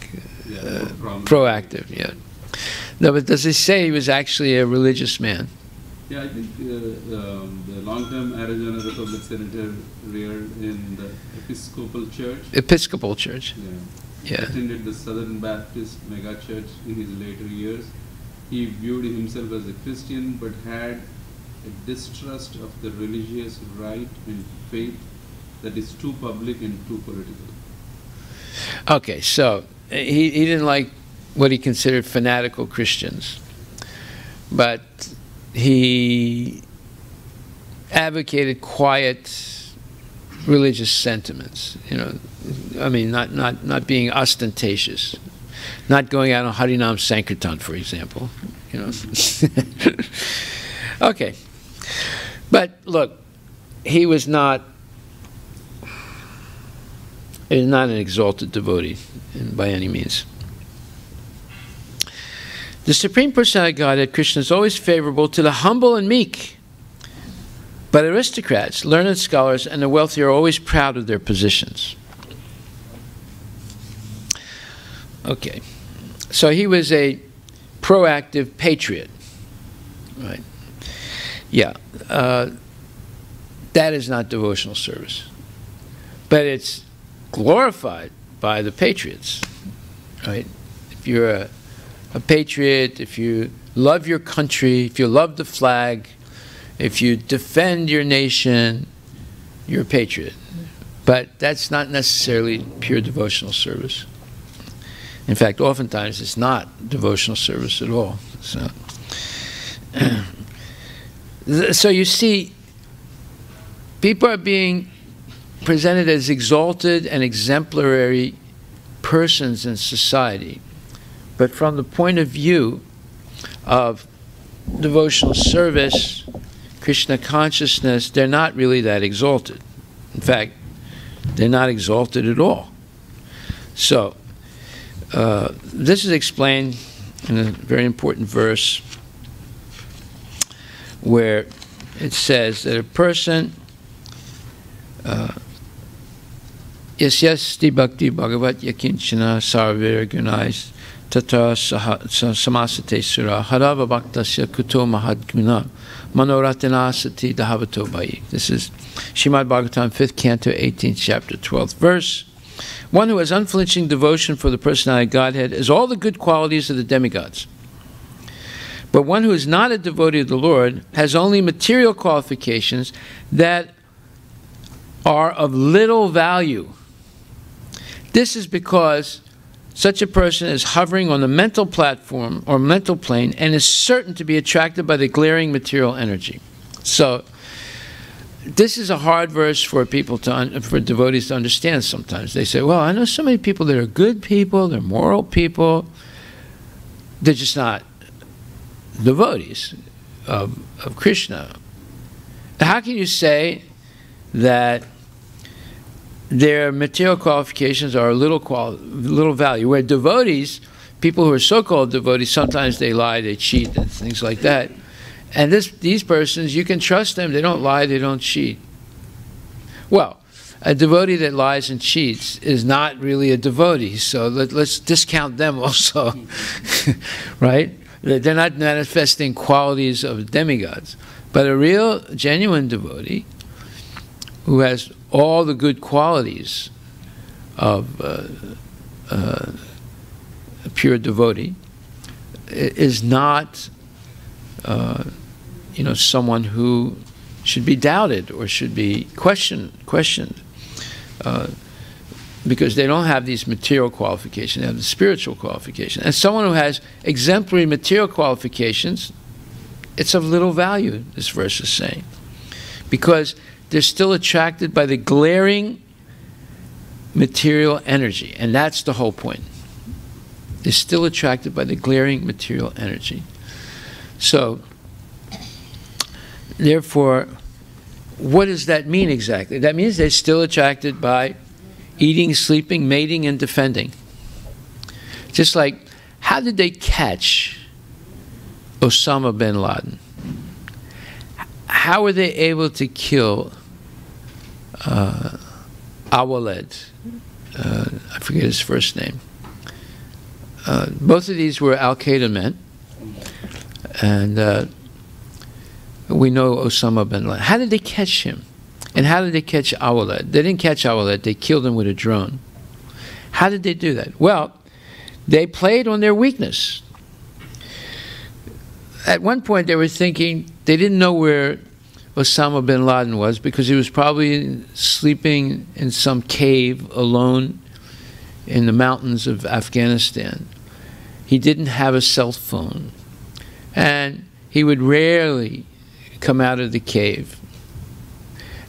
proactive. Yeah. No, but does he say he was actually a religious man? Yeah, I think the long-term Arizona Republic senator reared in the Episcopal Church. Episcopal Church. Yeah. Attended the Southern Baptist mega church in his later years. He viewed himself as a Christian, but had a distrust of the religious right and faith that is too public and too political. Okay, so he didn't like what he considered fanatical Christians, but he advocated quiet religious sentiments. You know, I mean, not being ostentatious, not going out on Harinam Sankirtan, for example. You know. Okay. But look, he was not an exalted devotee by any means. The Supreme Personality of Godhead, Krishna, is always favorable to the humble and meek. But aristocrats, learned scholars, and the wealthy are always proud of their positions. Okay. So he was a proactive patriot. Right. Yeah, that is not devotional service. But it's glorified by the patriots, right? if you're a patriot, if you love your country, if you love the flag, if you defend your nation, you're a patriot. But that's not necessarily pure devotional service. In fact, oftentimes it's not devotional service at all. So you see, people are being presented as exalted and exemplary persons in society. But from the point of view of devotional service, Krishna consciousness, they're not really that exalted. In fact, they're not exalted at all. So, this is explained in a very important verse where it says that a person Yasyasti bhakti bhagavat yakinchana sarvir gunais tatra samasate sura harava bhaktasya kuto mahadguna manoratanasati dhavato bhayi. This is Srimad Bhagavatam, 5th Canto, 18th Chapter, 12th Verse. One who has unflinching devotion for the personality of Godhead is all the good qualities of the demigods. But one who is not a devotee of the Lord has only material qualifications that are of little value. This is because such a person is hovering on the mental platform or mental plane and is certain to be attracted by the glaring material energy. So, this is a hard verse for people for devotees to understand sometimes. They say, well, I know so many people that are good people, they're moral people, they're just not devotees of Krishna. How can you say that their material qualifications are little value? Where devotees, people who are so-called devotees, sometimes they lie, they cheat, and things like that. And these persons, you can trust them. They don't lie, they don't cheat. Well, a devotee that lies and cheats is not really a devotee, so let's discount them also, right? They're not manifesting qualities of demigods. But a real, genuine devotee who has all the good qualities of a pure devotee is not someone who should be doubted or should be questioned, because they don't have these material qualifications, they have the spiritual qualifications. And someone who has exemplary material qualifications, it's of little value, this verse is saying, because they're still attracted by the glaring material energy, and that's the whole point. They're still attracted by the glaring material energy. So, therefore, what does that mean exactly? That means they're still attracted by eating, sleeping, mating, and defending. Just like, how did they catch Osama bin Laden? How were they able to kill Awaled? I forget his first name. Both of these were Al-Qaeda men. And we know Osama bin Laden. How did they catch him? And how did they catch Awaled? They didn't catch Awaled, they killed him with a drone. How did they do that? Well, they played on their weakness. At one point they were thinking, they didn't know where Osama bin Laden was because he was probably sleeping in some cave alone in the mountains of Afghanistan. He didn't have a cell phone. And he would rarely come out of the cave.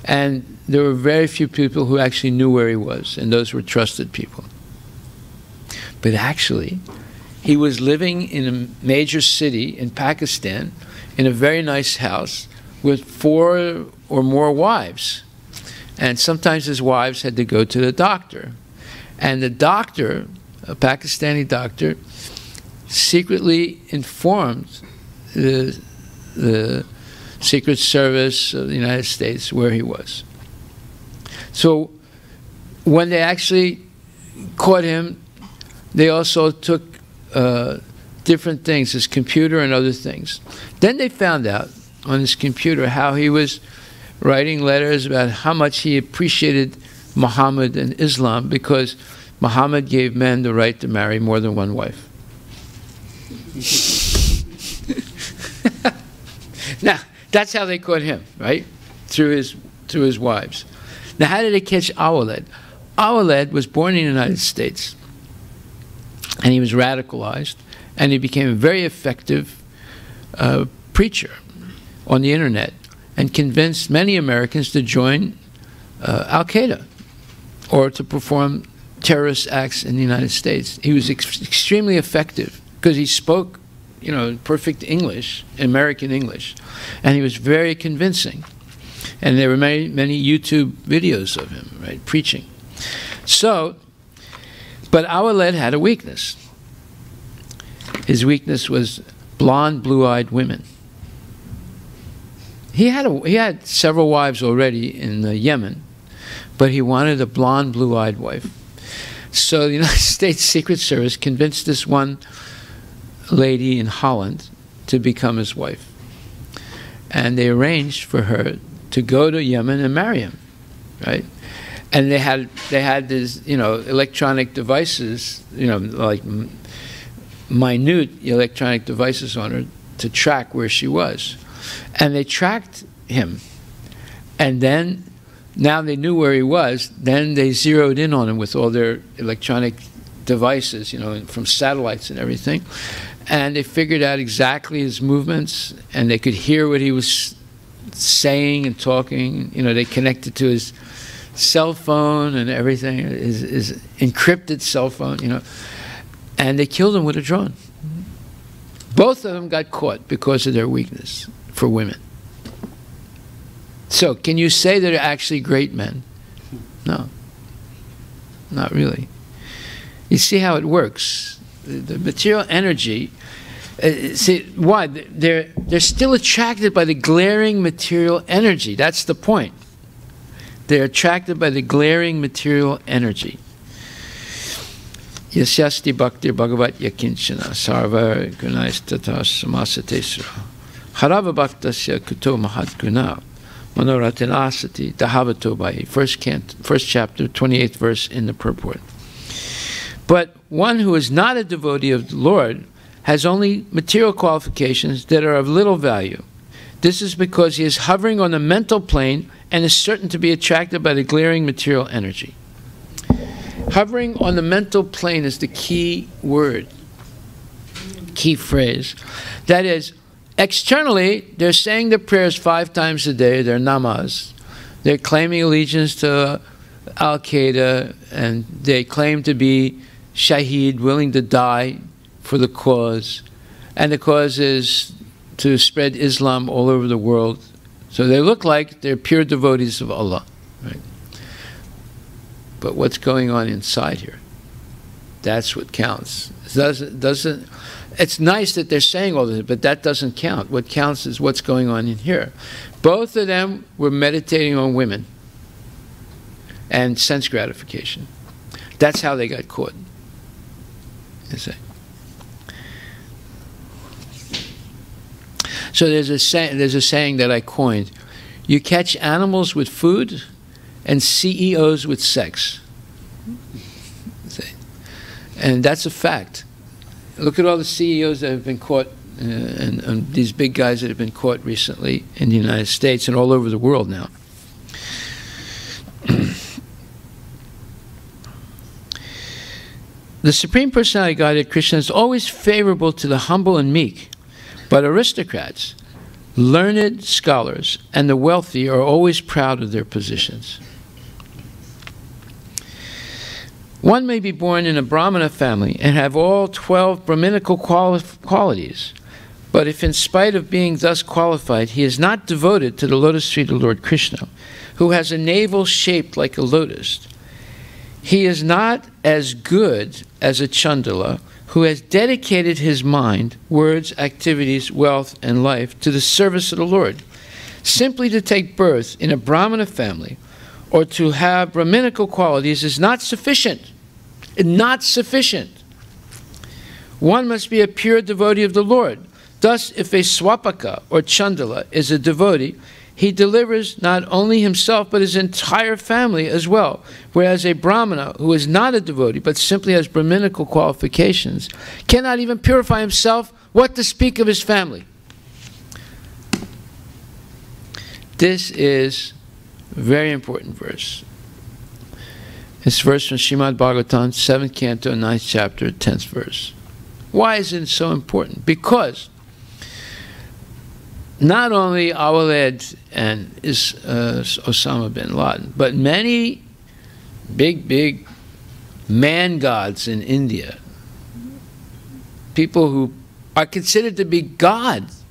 And there were very few people who actually knew where he was, and those were trusted people. But actually, he was living in a major city in Pakistan in a very nice house with 4 or more wives. And sometimes his wives had to go to the doctor. And the doctor, a Pakistani doctor, secretly informed the Secret Service of the United States where he was. So when they actually caught him, they also took different things, his computer and other things. Then they found out on his computer how he was writing letters about how much he appreciated Muhammad and Islam because Muhammad gave men the right to marry more than one wife. Now, that's how they caught him, right? Through his wives. Now, how did they catch Awaled? Awaled was born in the United States, and he was radicalized, and he became a very effective preacher on the internet, and convinced many Americans to join Al-Qaeda or to perform terrorist acts in the United States. He was extremely effective because he spoke, perfect English, American English, and he was very convincing. And there were many YouTube videos of him, right, preaching. So, but Awaled had a weakness. His weakness was blonde, blue-eyed women. He had several wives already in Yemen, but he wanted a blonde, blue-eyed wife. So the United States Secret Service convinced this one lady in Holland to become his wife. And they arranged for her to go to Yemen and marry him, right? And they had these, electronic devices, like minute electronic devices on her to track where she was. And they tracked him. And then, now they knew where he was, then they zeroed in on him with all their electronic devices, from satellites and everything. And they figured out exactly his movements, and they could hear what he was saying and talking. They connected to his cell phone and everything, his encrypted cell phone, and they killed him with a drone. Both of them got caught because of their weakness for women. So, can you say they're actually great men? No. Not really. You see how it works. The material energy, see, why? They're still attracted by the glaring material energy. That's the point. They're attracted by the glaring material energy. Yasyasti bhaktir bhagavat yakinchana sarva gunais tata samasatesra harava bhaktasya kuto mahat guna manoratinasati dahavato bai. First chapter, 28th verse in the purport. But one who is not a devotee of the Lord has only material qualifications that are of little value. This is because he is hovering on the mental plane and is certain to be attracted by the glaring material energy. Hovering on the mental plane is the key word, key phrase. That is, externally, they're saying their prayers 5 times a day, their namaz. They're claiming allegiance to Al-Qaeda, and they claim to be shaheed, willing to die for the cause. And the cause is to spread Islam all over the world. So they look like they're pure devotees of Allah. Right? But what's going on inside here? That's what counts. It's nice that they're saying all this, but that doesn't count. What counts is what's going on in here. Both of them were meditating on women and sense gratification. That's how they got caught. You see? So there's a saying that I coined: you catch animals with food and CEOs with sex. See? And that's a fact. Look at all the CEOs that have been caught, and these big guys that have been caught recently in the United States and all over the world now. The Supreme Personality of Godhead, Krishna, is always favorable to the humble and meek, but aristocrats, learned scholars, and the wealthy are always proud of their positions. One may be born in a Brahmana family and have all 12 Brahminical qualities, but if in spite of being thus qualified, he is not devoted to the lotus feet of Lord Krishna, who has a navel shaped like a lotus, he is not as good as a Chandala who has dedicated his mind, words, activities, wealth, and life to the service of the Lord. Simply to take birth in a Brahmana family or to have Brahminical qualities is not sufficient. Not sufficient. One must be a pure devotee of the Lord. Thus, if a Swapaka or Chandala is a devotee, he delivers not only himself but his entire family as well, whereas a Brahmana who is not a devotee but simply has Brahminical qualifications cannot even purify himself What to speak of his family? This is a very important verse. It's a verse from Srimad Bhagavatam, 7th canto, 9th chapter, 10th verse. Why is it so important? Because not only Awaled and Osama bin Laden, but many big man gods in India, people who are considered to be gods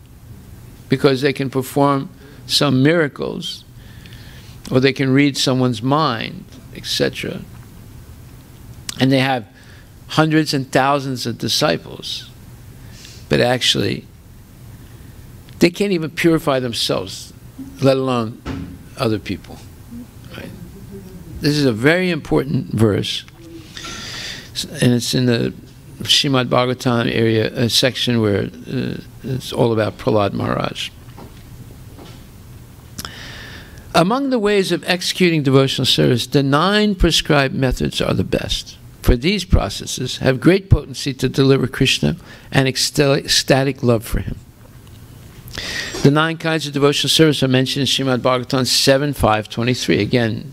because they can perform some miracles, or they can read someone's mind, etc. And they have hundreds and thousands of disciples, but actually they can't even purify themselves, let alone other people. Right? This is a very important verse, and it's in the Srimad Bhagavatam area, a section where it's all about Prahlad Maharaj. Among the ways of executing devotional service, the 9 prescribed methods are the best. For these processes have great potency to deliver Krishna and ecstatic love for him. The 9 kinds of devotional service are mentioned in Srimad Bhagavatam 7.5.23, again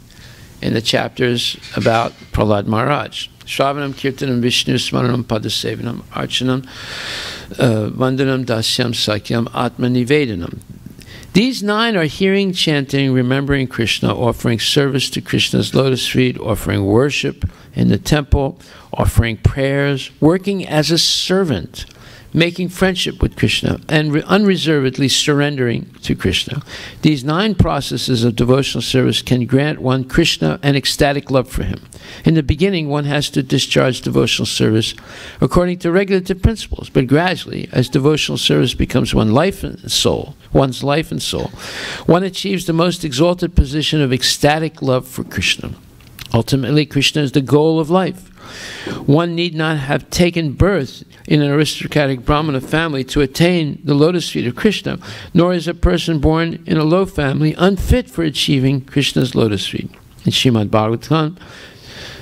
in the chapters about Prahlad Maharaj. Shravanam, Kirtanam, Vishnu, Smaranam, Padasevanam, Archanam, Vandanam, Dasyam, Sakyam, Atma Nivedanam. These 9 are hearing, chanting, remembering Krishna, offering service to Krishna's lotus feet, offering worship in the temple, offering prayers, working as a servant, making friendship with Krishna, and unreservedly surrendering to Krishna. These 9 processes of devotional service can grant one Krishna an ecstatic love for him. In the beginning, one has to discharge devotional service according to regulative principles, but gradually, as devotional service becomes one's life and soul, one achieves the most exalted position of ecstatic love for Krishna. Ultimately, Krishna is the goal of life. One need not have taken birth in an aristocratic Brahmana family to attain the lotus feet of Krishna, nor is a person born in a low family unfit for achieving Krishna's lotus feet. In Srimad Bhagavatam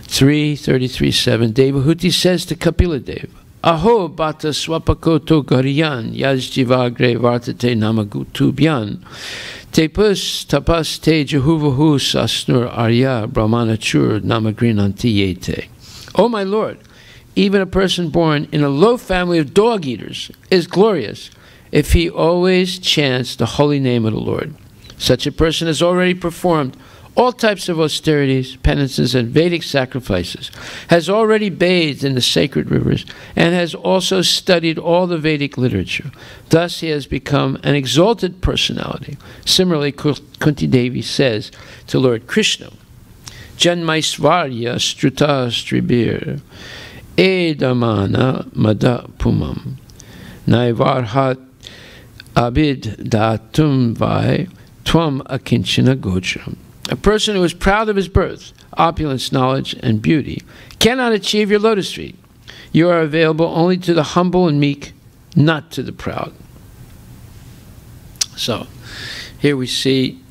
3.33.7, Devahuti says to Kapila Deva, Aho bata swapakoto gariyan yajjivagre vartate namagutubyan tepus tapas te jehuvahu sasnur arya brahmanachur namagrinanti yete. Oh my Lord, even a person born in a low family of dog-eaters is glorious if he always chants the holy name of the Lord. Such a person has already performed all types of austerities, penances, and Vedic sacrifices, has already bathed in the sacred rivers, and has also studied all the Vedic literature. Thus he has become an exalted personality. Similarly, Kunti Devi says to Lord Krishna, Janmaisvarya struta stribir edamana mada pumam naivarhat abid datum vai tvam akinchana gochram. A person who is proud of his birth, opulence, knowledge, and beauty cannot achieve your lotus feet. You are available only to the humble and meek, not to the proud. So, here we see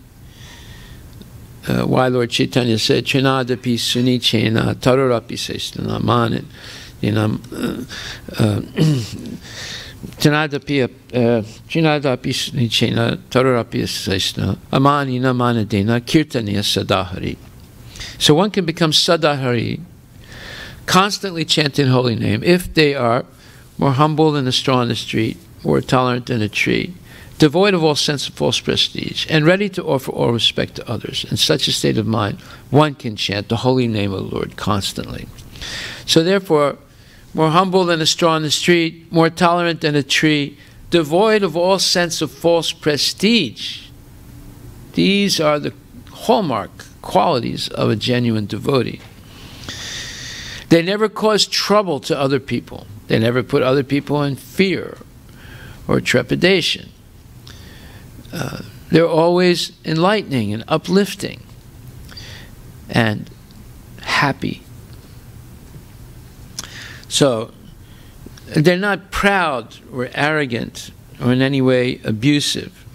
why Lord Chaitanya said, Chinadapi suni chena tarurapi sestana manin. Chinadapi suni chena tarurapi sestana amanina manadena kirtaniya sadahari. So one can become sadahari, constantly chanting holy name, if they are more humble than a straw on the street, more tolerant than a tree, devoid of all sense of false prestige, and ready to offer all respect to others. In such a state of mind, one can chant the holy name of the Lord constantly. So therefore, more humble than a straw on the street, more tolerant than a tree, devoid of all sense of false prestige. These are the hallmark qualities of a genuine devotee. They never cause trouble to other people. They never put other people in fear or trepidation. They're always enlightening and uplifting and happy. So they're not proud or arrogant or in any way abusive.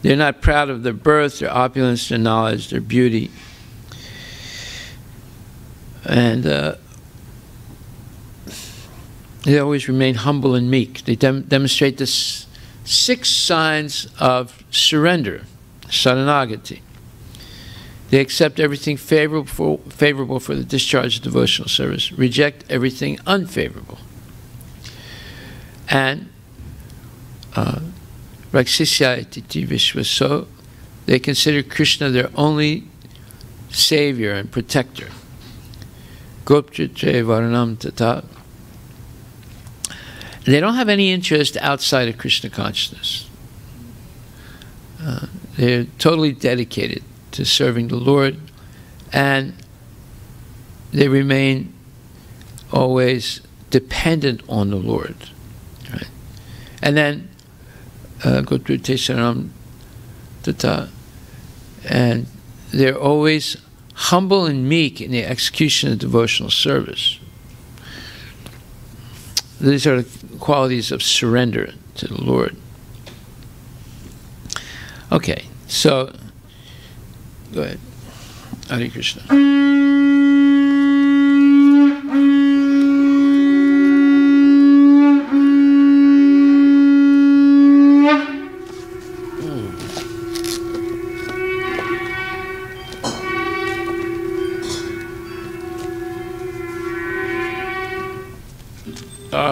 They're not proud of their birth, their opulence, their knowledge, their beauty. And They always remain humble and meek. They demonstrate the 6 signs of surrender, saranagati. They accept everything favorable for the discharge of devotional service, reject everything unfavorable. And Raksisya Titi Vishwaso, they consider Krishna their only savior and protector. Goptritre Varanam Tata. They don't have any interest outside of Krishna consciousness. They're totally dedicated to serving the Lord, and they remain always dependent on the Lord. Right? And then Goptritre Saranam Tata, and they're always humble and meek in the execution of devotional service. These are the qualities of surrender to the Lord. Okay, so go ahead. Hare Krishna.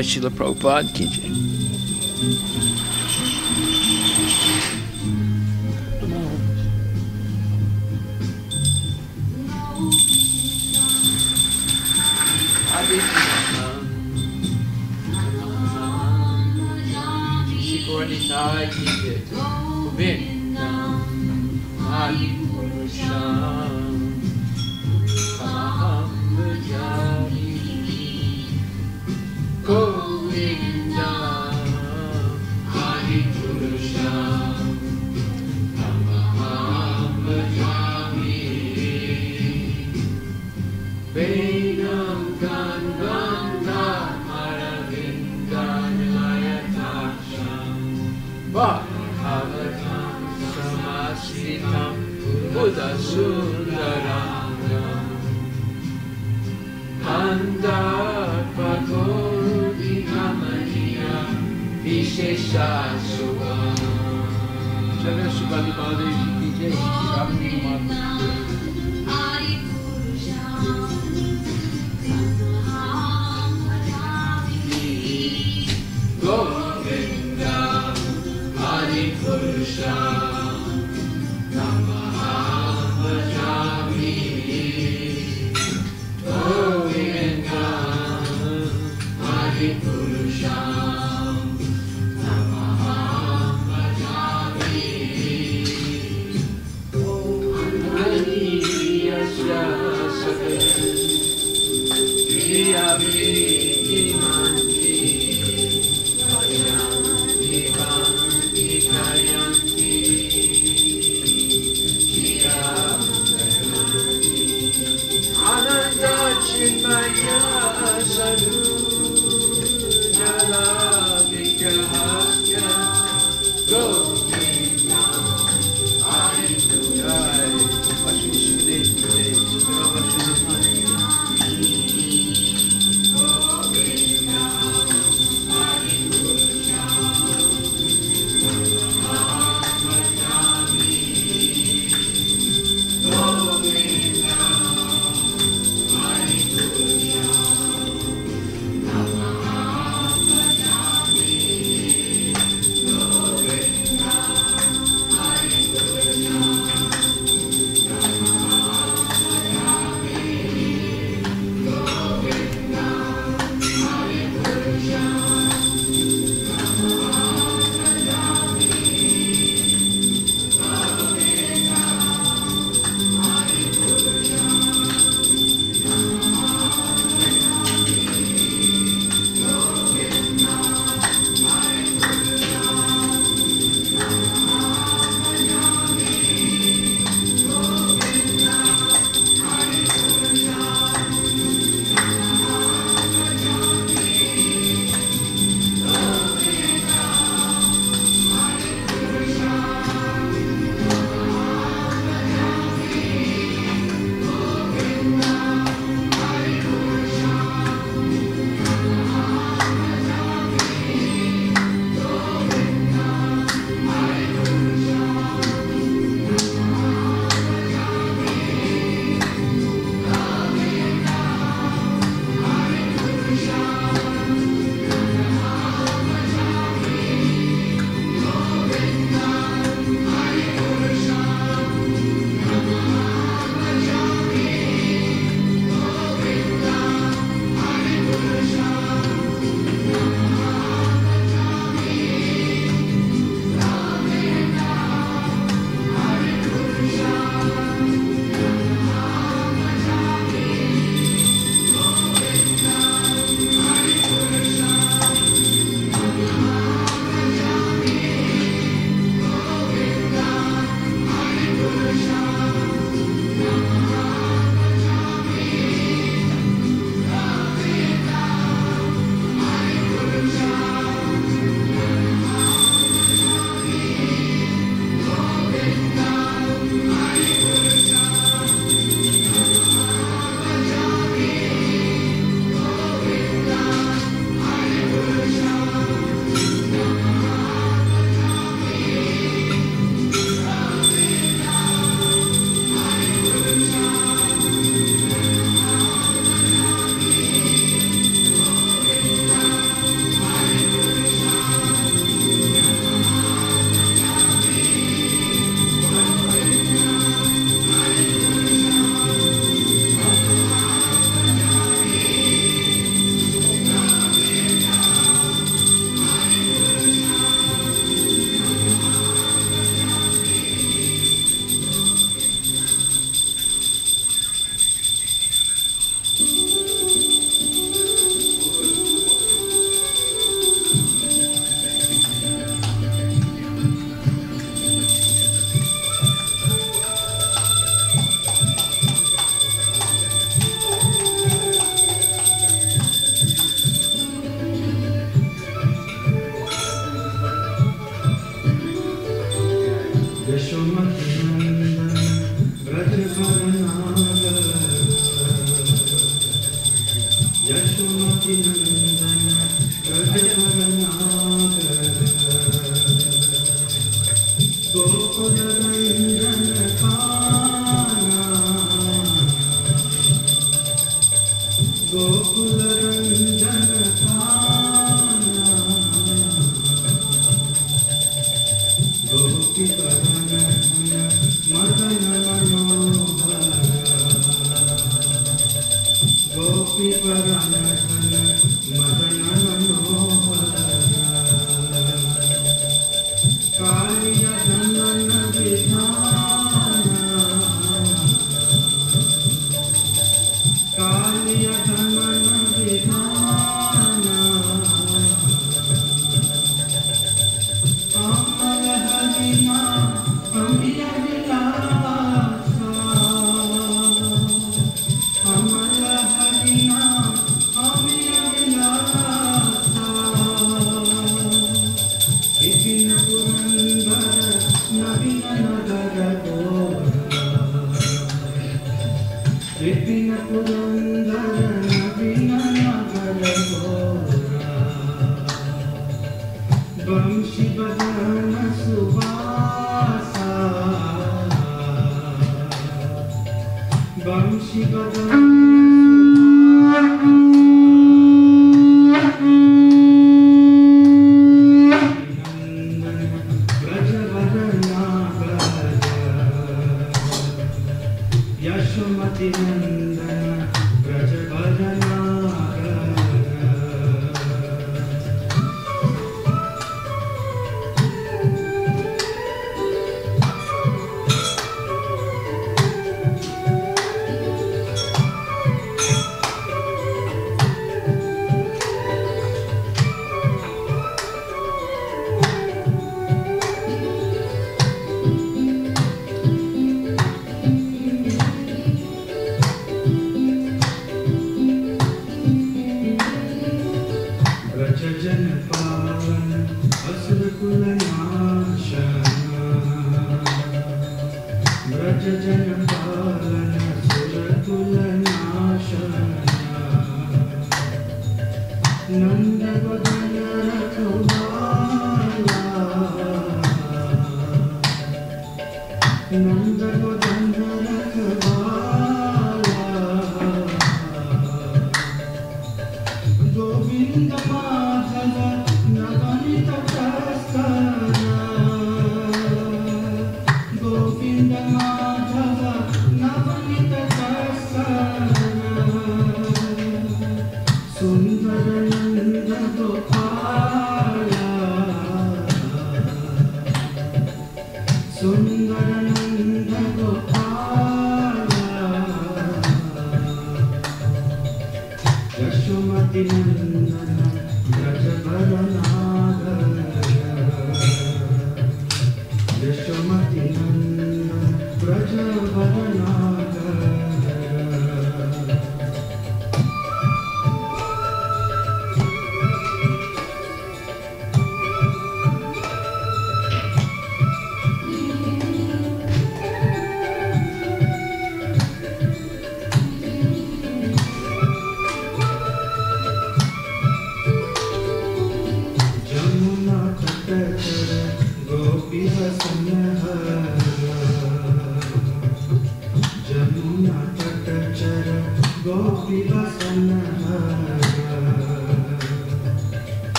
Srila Prabhupada ki jai.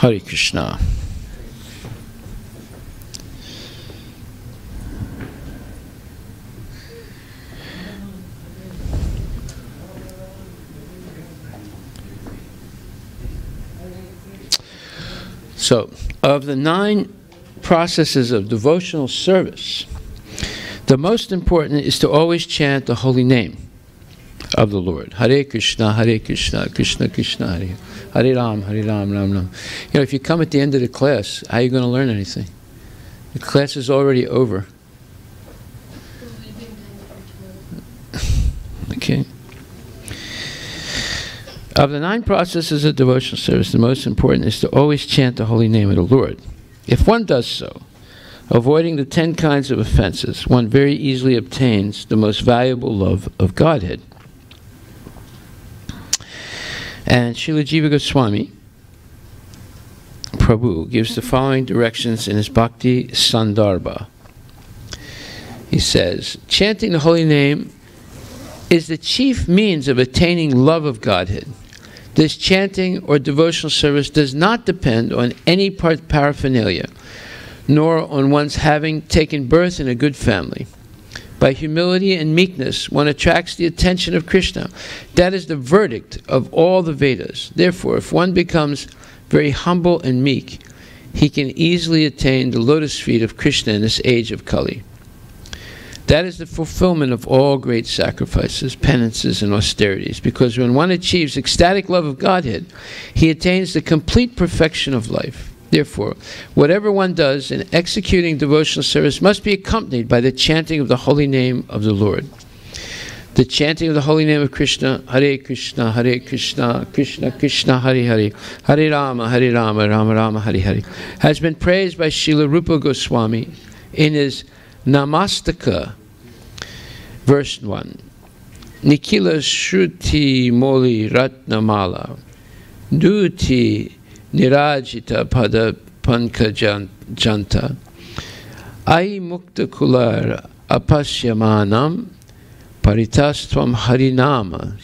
Hare Krishna. So, of the 9 processes of devotional service, the most important is to always chant the holy name of the Lord. Hare Krishna, Krishna Krishna, Hare Ram, Ram Ram. You know, if you come at the end of the class, how are you going to learn anything? The class is already over. Okay. Of the 9 processes of devotional service, the most important is to always chant the holy name of the Lord. If one does so, avoiding the 10 kinds of offenses, one very easily obtains the most valuable love of Godhead. And Srila Jiva Goswami, Prabhu, gives the following directions in his Bhakti Sandarbha. He says, chanting the holy name is the chief means of attaining love of Godhead. This chanting or devotional service does not depend on any paraphernalia, nor on one's having taken birth in a good family. By humility and meekness, one attracts the attention of Krishna. That is the verdict of all the Vedas. Therefore, if one becomes very humble and meek, he can easily attain the lotus feet of Krishna in this age of Kali. That is the fulfillment of all great sacrifices, penances, and austerities, because when one achieves ecstatic love of Godhead, he attains the complete perfection of life. Therefore, whatever one does in executing devotional service must be accompanied by the chanting of the holy name of the Lord. The chanting of the holy name of Krishna, Hare Krishna, Krishna Krishna, Hare Hare, Hare Rama, Rama Rama, Hare Hare, has been praised by Srila Rupa Goswami in his Namastaka, verse 1. Nikila Shruti Moli Ratnamala, Duti Nirajita Pada Pankajanta, Ai Mukta Kular Apasyamanam, Paritastvam Harinama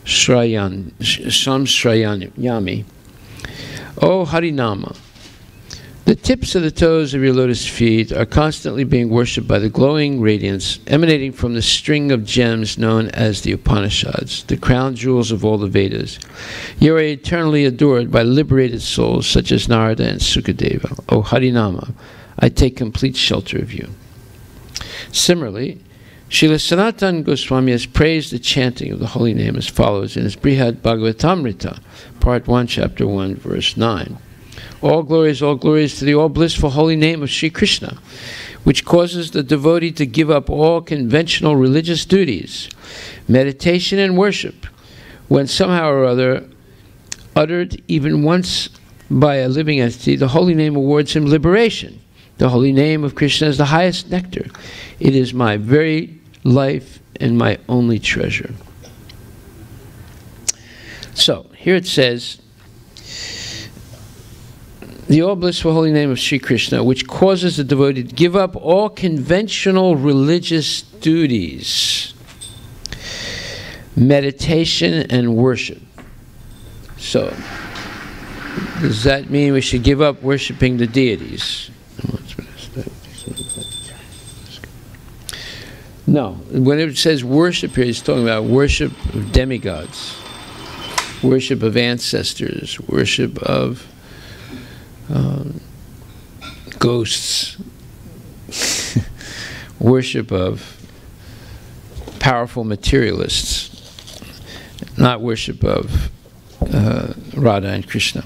Samshrayami. O Harinama, the tips of the toes of your lotus feet are constantly being worshipped by the glowing radiance emanating from the string of gems known as the Upanishads, the crown jewels of all the Vedas. You are eternally adored by liberated souls such as Narada and Sukadeva. O Harinama, I take complete shelter of you. Similarly, Srila Sanatana Goswami has praised the chanting of the holy name as follows in his Brihad Bhagavatamrita, Part 1, Chapter 1, Verse 9. All glories to the all-blissful holy name of Sri Krishna, which causes the devotee to give up all conventional religious duties, meditation and worship, when somehow or other, uttered even once by a living entity, the holy name awards him liberation. The holy name of Krishna is the highest nectar. It is my very life and my only treasure. So, here it says, the all-blissful holy name of Sri Krishna, which causes the devotee to give up all conventional religious duties, meditation and worship. So, does that mean we should give up worshiping the deities? No. When it says worship here, it's talking about worship of demigods, worship of ancestors, worship of ghosts, worship of powerful materialists, not worship of Radha and Krishna.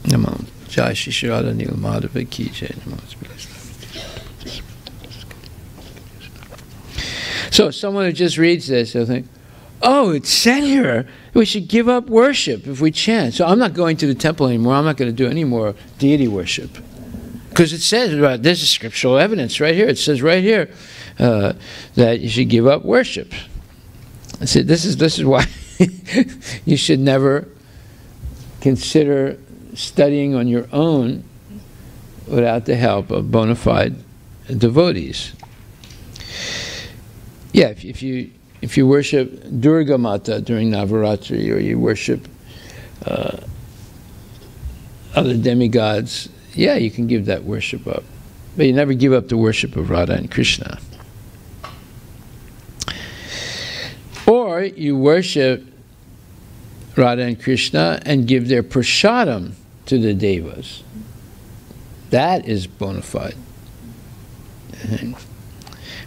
Namo. Jai Shri Radha Nila Madhava Ki Jai. Namo. So someone who just reads this, they'll think, oh, it said here we should give up worship if we chant. So I'm not going to the temple anymore. I'm not going to do any more deity worship. Because it says, there's a scriptural evidence right here. It says right here that you should give up worship. I said, this is why you should never consider studying on your own without the help of bona fide devotees. Yeah, if you worship Durga Mata during Navaratri, or you worship other demigods, yeah, you can give that worship up. But you never give up the worship of Radha and Krishna. Or you worship Radha and Krishna and give their prasadam to the devas. That is bona fide.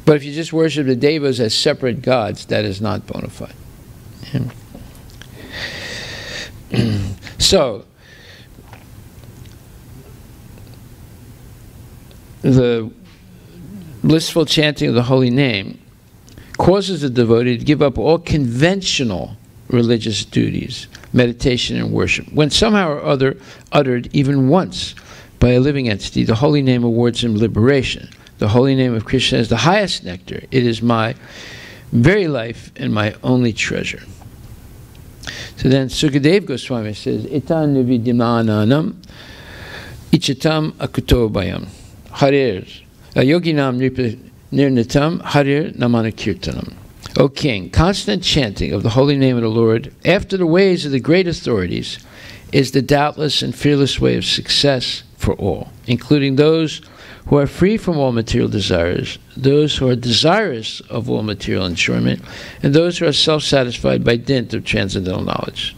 But if you just worship the devas as separate gods, that is not bona fide. So, the blissful chanting of the holy name causes the devotee to give up all conventional religious duties, meditation and worship. When somehow or other uttered even once by a living entity, the holy name awards him liberation. The holy name of Krishna is the highest nectar. It is my very life and my only treasure. So then Sukadeva Goswami says, Itan nividimananam ichatam akutobayam harir yoginam nirnitam harir namana kirtanam. O King, constant chanting of the holy name of the Lord after the ways of the great authorities is the doubtless and fearless way of success for all, including those who are free from all material desires, those who are desirous of all material enjoyment, and those who are self-satisfied by dint of transcendental knowledge.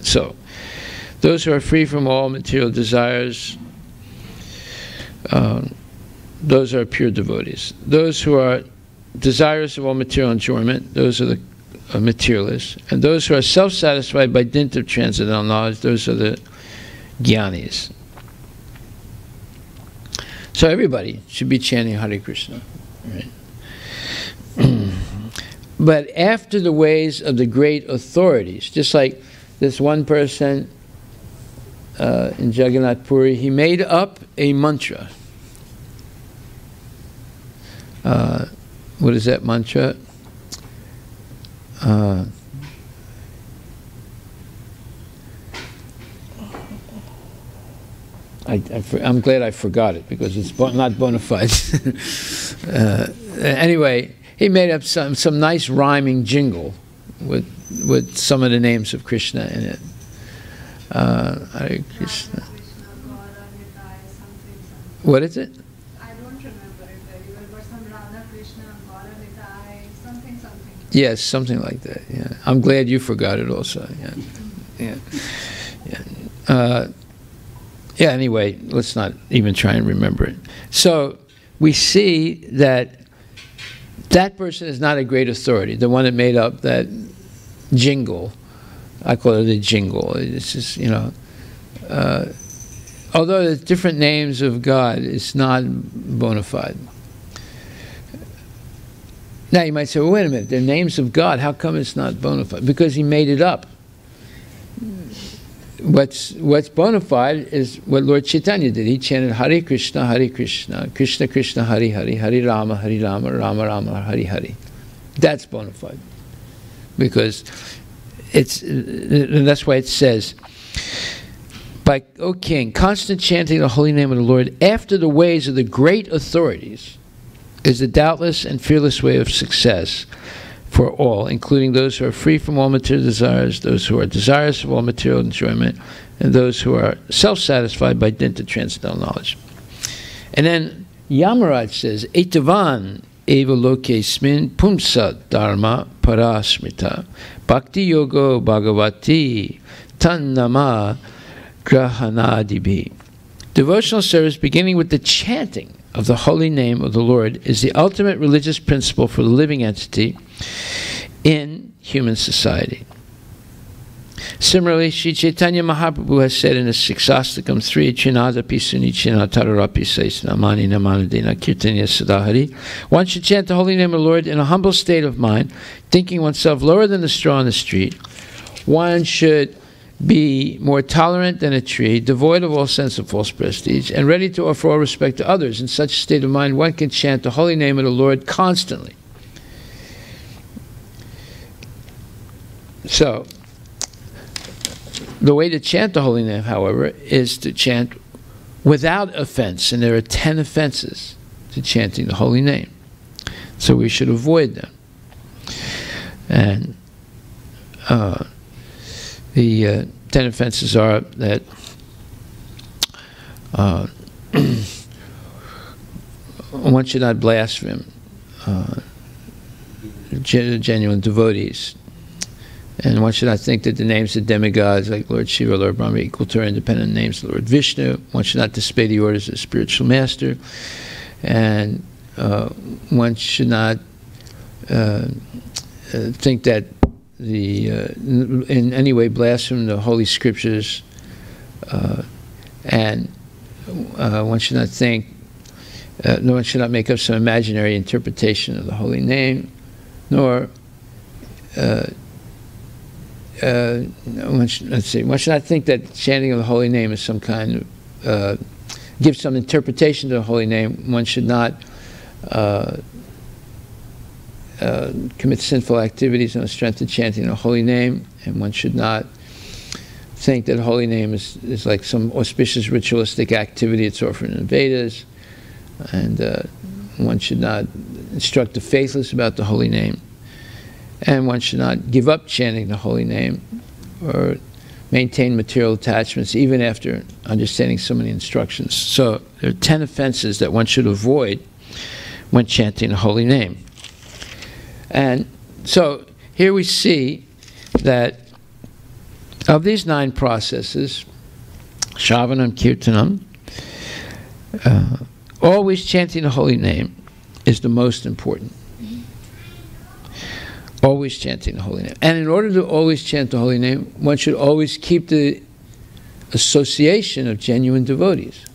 So, those who are free from all material desires, those are pure devotees. Those who are desirous of all material enjoyment, those are the materialists. And those who are self-satisfied by dint of transcendental knowledge, those are the jnanis. So everybody should be chanting Hare Krishna. Right? But after the ways of the great authorities, just like this one person in Jagannath Puri, he made up a mantra. What is that mantra? I'm glad I forgot it because it's not bona fide. Anyway, he made up some nice rhyming jingle with some of the names of Krishna in it. Hare Krishna. What is it? I don't remember it very well, but some Radha Krishna, Gaura Nitai, something. Yes, something like that. Yeah, I'm glad you forgot it also. Yeah, yeah. Yeah, anyway, let's not even try and remember it. So we see that that person is not a great authority, the one that made up that jingle. I call it a jingle. It's just, you know, although there's different names of God, it's not bona fide. Now you might say, well, wait a minute, they're names of God. How come it's not bona fide? Because he made it up. What's bona fide is what Lord Chaitanya did. He chanted Hare Krishna, Krishna Krishna, Hare Hare, Hare Rama, Rama Rama, Hare Hare. That's bona fide. Because and that's why it says, by, O King, constant chanting the holy name of the Lord after the ways of the great authorities is the doubtless and fearless way of success for all, including those who are free from all material desires, those who are desirous of all material enjoyment, and those who are self-satisfied by dint of transcendental knowledge. And then Yamaraj says, Etavan eva lokesmin pumsa dharma parasmita bhakti yogo bhagavati tannama grahanadibi. Devotional service beginning with the chanting of the holy name of the Lord is the ultimate religious principle for the living entity in human society. Similarly, Sri Chaitanya Mahaprabhu has said in his Siksastakam 3, Chinadapi Suni Chinatararapi Saisnamani Namanadina Kirtanya Sadahari. One should chant the holy name of the Lord in a humble state of mind, thinking oneself lower than the straw on the street. One should be more tolerant than a tree, devoid of all sense of false prestige, and ready to offer all respect to others. In such a state of mind, one can chant the holy name of the Lord constantly. So, the way to chant the holy name, however, is to chant without offense, and there are 10 offenses to chanting the holy name. So we should avoid them. And the 10 offenses are that one should not blaspheme genuine devotees, and one should not think that the names of demigods like Lord Shiva, Lord Brahma, equal to or independent names of Lord Vishnu. One should not disobey the orders of the spiritual master, and one should not think that in any way blaspheme the holy scriptures, and one should not think no one should not make up some imaginary interpretation of the holy name, nor one should not think that chanting of the holy name is some kind of give some interpretation to the holy name. One should not commit sinful activities on the strength of chanting the holy name, and one should not think that the holy name is like some auspicious ritualistic activity it's offered in the Vedas, and one should not instruct the faithless about the holy name, and one should not give up chanting the holy name or maintain material attachments even after understanding so many instructions. So there are 10 offenses that one should avoid when chanting the holy name. And so here we see that of these 9 processes, Shravanam, Kirtanam, always chanting the holy name is the most important. Always chanting the holy name. And in order to always chant the holy name, one should always keep the association of genuine devotees.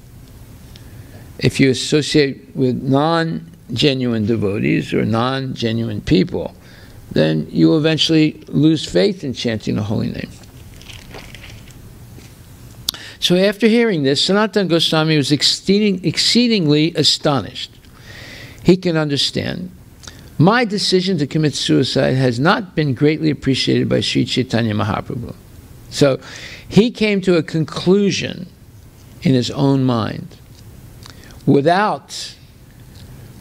If you associate with non-genuine devotees or non-genuine people, then you will eventually lose faith in chanting the holy name. So after hearing this, Sanatana Goswami was exceedingly astonished. He can understand. My decision to commit suicide has not been greatly appreciated by Sri Chaitanya Mahaprabhu. So he came to a conclusion in his own mind without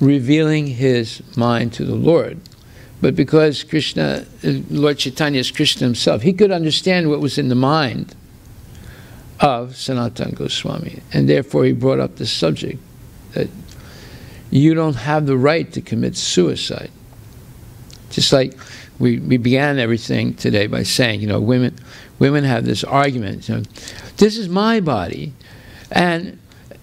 revealing his mind to the Lord. But because Krishna, Lord Chaitanya is Krishna himself, he could understand what was in the mind of Sanatana Goswami. And therefore he brought up the subject that you don't have the right to commit suicide. Just like we began everything today by saying, women have this argument, this is my body, and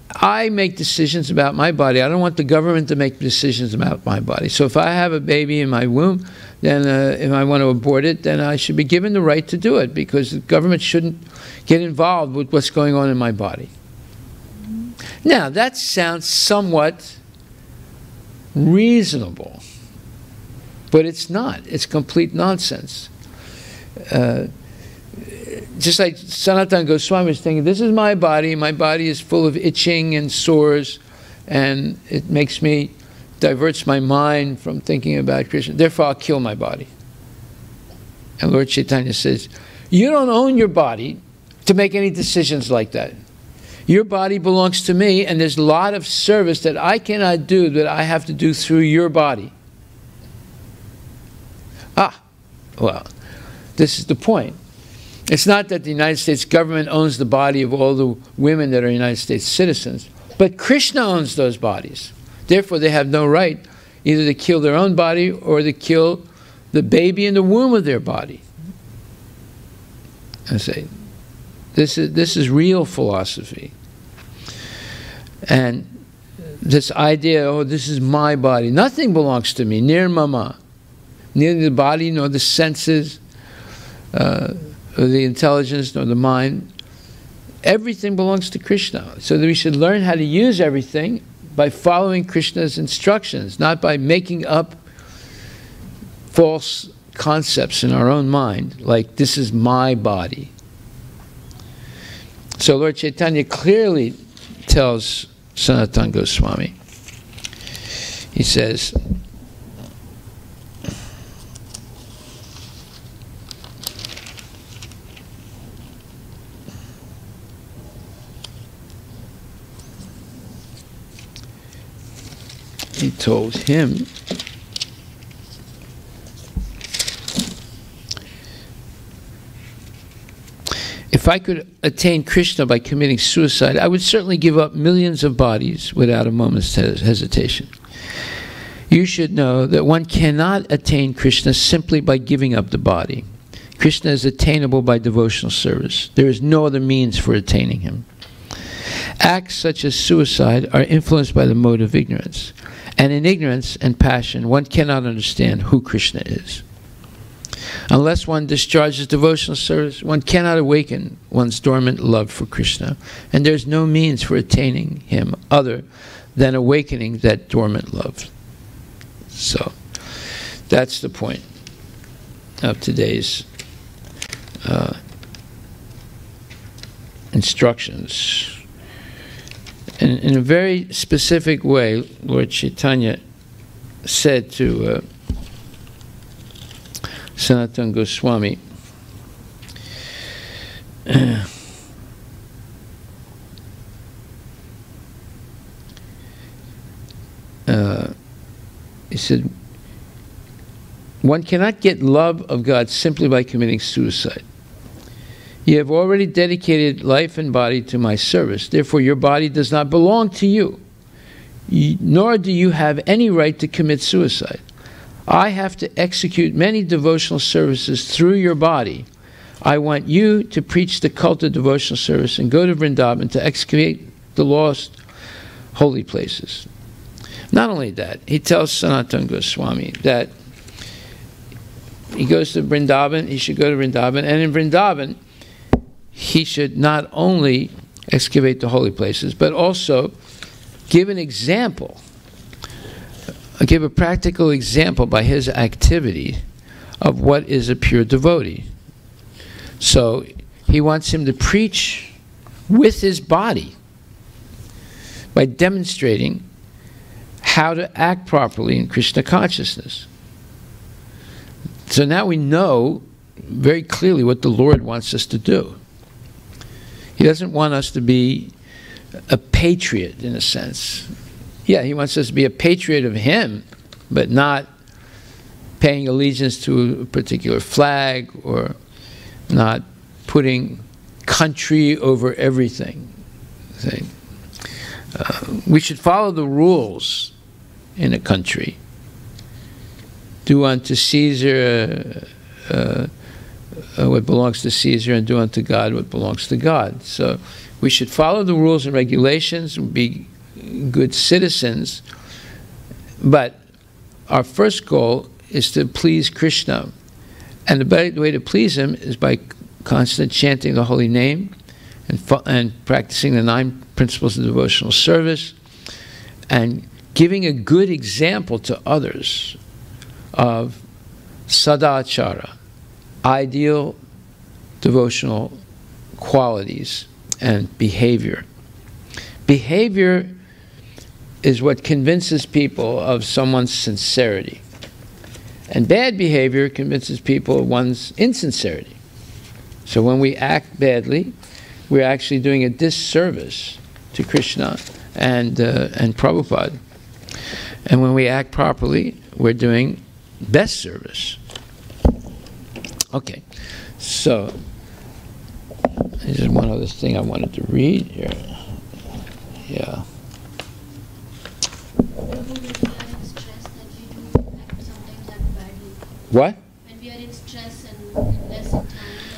I make decisions about my body. I don't want the government to make decisions about my body. So if I have a baby in my womb, then if I want to abort it, then I should be given the right to do it, because the government shouldn't get involved with what's going on in my body. Now, that sounds somewhat reasonable, but it's not. It's complete nonsense. Just like Sanatana Goswami was thinking, this is my body is full of itching and sores, and it diverts my mind from thinking about Krishna, therefore I'll kill my body. And Lord Chaitanya says, you don't own your body to make any decisions like that. Your body belongs to me, and there's a lot of service that I cannot do that I have to do through your body. Well, this is the point. It's not that the United States government owns the body of all the women that are United States citizens, but Krishna owns those bodies. Therefore, they have no right either to kill their own body or to kill the baby in the womb of their body. I say, this is real philosophy. And this idea, this is my body. Nothing belongs to me, nirmama. Neither the body nor the senses, or the intelligence nor the mind. Everything belongs to Krishna. So that we should learn how to use everything by following Krishna's instructions, not by making up false concepts in our own mind, like this is my body. So Lord Chaitanya clearly tells Sanatana Goswami, he says, he told him, if I could attain Krishna by committing suicide, I would certainly give up millions of bodies without a moment's hesitation. You should know that one cannot attain Krishna simply by giving up the body. Krishna is attainable by devotional service. There is no other means for attaining him. Acts such as suicide are influenced by the mode of ignorance. And in ignorance and passion, one cannot understand who Krishna is. Unless one discharges devotional service, one cannot awaken one's dormant love for Krishna. And there's no means for attaining him other than awakening that dormant love. So that's the point of today's instructions. And in a very specific way, Lord Chaitanya said to Sanatana Goswami, he said, one cannot get love of God simply by committing suicide. You have already dedicated life and body to my service. Therefore, your body does not belong to you, nor do you have any right to commit suicide. I have to execute many devotional services through your body. I want you to preach the cult of devotional service and go to Vrindavan to excavate the lost holy places. Not only that, he tells Sanatana Goswami that he goes to Vrindavan, he should go to Vrindavan, and in Vrindavan, he should not only excavate the holy places, but also give an example, give a practical example by his activity of what is a pure devotee. So he wants him to preach with his body by demonstrating how to act properly in Krishna consciousness. So now we know very clearly what the Lord wants us to do. He doesn't want us to be a patriot, in a sense. Yeah, he wants us to be a patriot of him, but not paying allegiance to a particular flag or not putting country over everything. We should follow the rules in a country. Do unto Caesar what belongs to Caesar, and do unto God what belongs to God. So we should follow the rules and regulations and be good citizens, but our first goal is to please Krishna. And the way to please him is by constant chanting the holy name and practicing the 9 principles of devotional service and giving a good example to others of sadachara, ideal devotional qualities and behavior. Behavior is what convinces people of someone's sincerity. And bad behavior convinces people of one's insincerity. So when we act badly, we're actually doing a disservice to Krishna and Prabhupada. And when we act properly, we're doing best service. Okay, so this is one other thing I wanted to read here. Yeah. What? When we are in stress and in less time.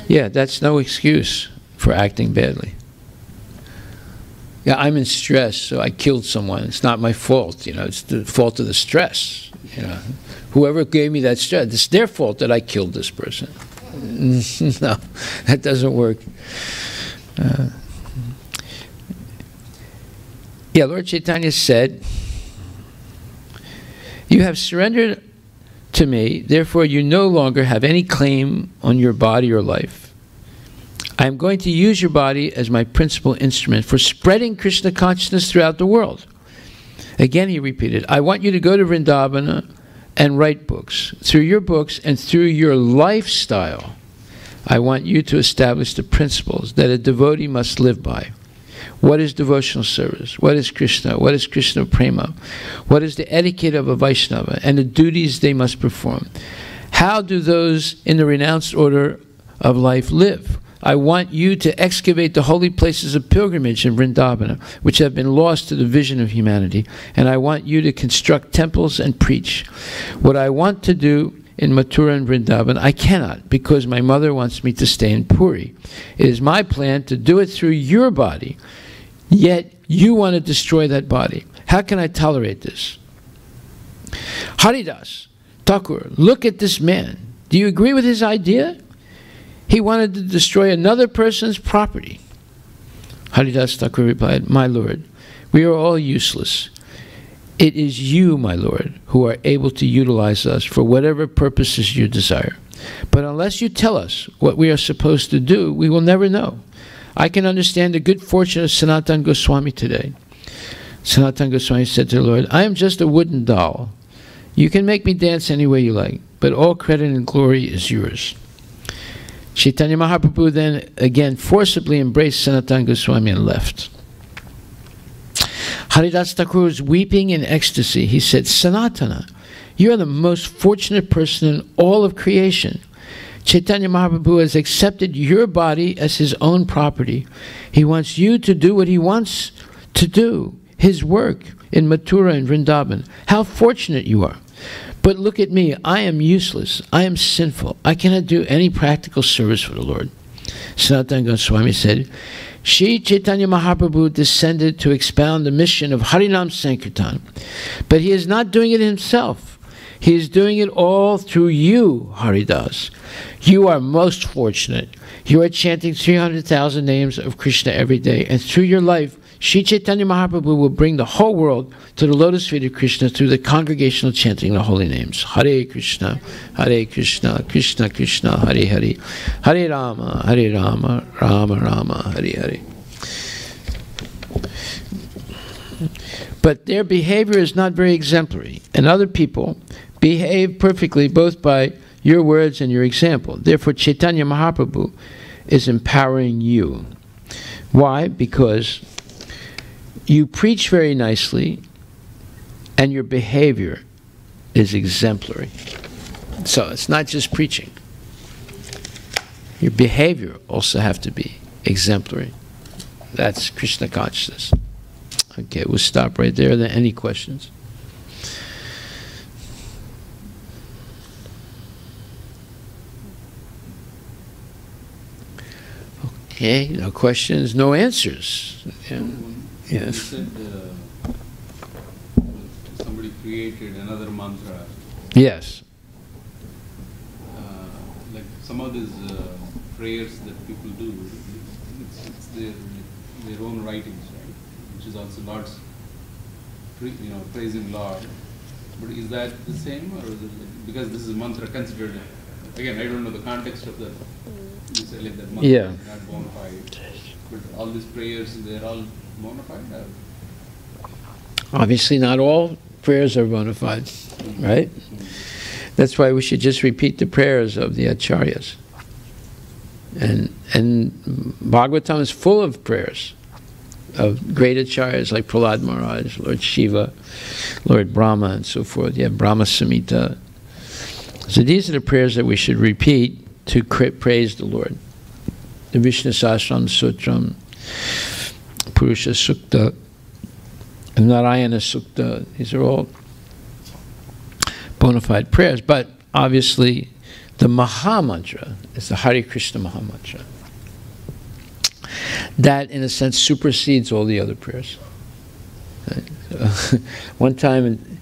Yeah, that's no excuse for acting badly. Yeah, I'm in stress, so I killed someone. It's not my fault, you know. It's the fault of the stress, you know. Whoever gave me that stress, it's their fault that I killed this person. No, that doesn't work. Yeah, Lord Chaitanya said, you have surrendered to me, therefore you no longer have any claim on your body or life. I am going to use your body as my principal instrument for spreading Krishna consciousness throughout the world. Again he repeated, I want you to go to Vrindavana and write books. Through your books and through your lifestyle, I want you to establish the principles that a devotee must live by. What is devotional service? What is Krishna? What is Krishna Prema? What is the etiquette of a Vaishnava and the duties they must perform? How do those in the renounced order of life live? I want you to excavate the holy places of pilgrimage in Vrindavana, which have been lost to the vision of humanity, and I want you to construct temples and preach. What I want to do in Mathura and Vrindavan, I cannot, because my mother wants me to stay in Puri. It is my plan to do it through your body, yet you want to destroy that body. How can I tolerate this? Haridas, Thakur, look at this man. Do you agree with his idea? He wanted to destroy another person's property. Haridas Thakur replied, my lord, we are all useless. It is you, my Lord, who are able to utilize us for whatever purposes you desire. But unless you tell us what we are supposed to do, we will never know. I can understand the good fortune of Sanatana Goswami today. Sanatana Goswami said to the Lord, I am just a wooden doll. You can make me dance any way you like, but all credit and glory is yours. Chaitanya Mahaprabhu then again forcibly embraced Sanatana Goswami and left. Haridas Thakur was weeping in ecstasy. He said, Sanatana, you are the most fortunate person in all of creation. Chaitanya Mahaprabhu has accepted your body as his own property. He wants you to do what he wants to do, his work in Mathura and Vrindavan. How fortunate you are. But look at me, I am useless, I am sinful, I cannot do any practical service for the Lord. Sanatana Goswami said, Shri Chaitanya Mahaprabhu descended to expound the mission of Harinam Sankirtan, but he is not doing it himself. He is doing it all through you, Haridas. You are most fortunate. You are chanting 300,000 names of Krishna every day, and through your life, Shri Chaitanya Mahaprabhu will bring the whole world to the lotus feet of Krishna through the congregational chanting of the holy names. Hare Krishna, Krishna Krishna, Hare Hare, Hare Rama, Rama Rama, Hare Hare. But their behavior is not very exemplary, and other people behave perfectly both by your words and your example. Therefore, Chaitanya Mahaprabhu is empowering you. Why? Because you preach very nicely, and your behavior is exemplary. So it's not just preaching. Your behavior also have to be exemplary. That's Krishna consciousness. Okay, we'll stop right there. Are there any questions? Okay, no questions, no answers. Yeah. Yes. You said somebody created another mantra. Yes. Like some of these prayers that people do, it's their own writings, right? Which is also Lord's, praising Lord. But is that the same, or is it because this is mantra considered? Again, I don't know the context of that. You say like that mantra is not bona fide. But all these prayers, they're all bona fide? Obviously, not all prayers are bona fide, right? That's why we should just repeat the prayers of the acharyas. And Bhagavatham is full of prayers of great acharyas like Prahlad Maharaj, Lord Shiva, Lord Brahma, and so forth. You have Brahma Samhita. So these are the prayers that we should repeat to praise the Lord. The Vishnu Sahasram Sutram, Purusha Sukta, Narayana Sukta, these are all bona fide prayers. But obviously, the Maha Mantra is the Hare Krishna Maha Mantra. That, in a sense, supersedes all the other prayers. Right? So, one time,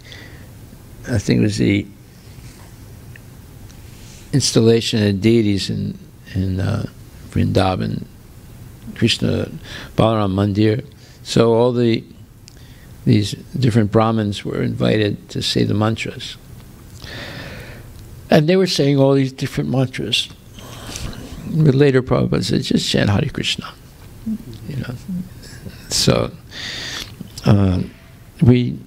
I think it was the installation of deities in Vrindavan, Krishna Balaram Mandir. So all these different Brahmins were invited to say the mantras. And they were saying all these different mantras. But later Prabhupada said, just chant Hare Krishna. So we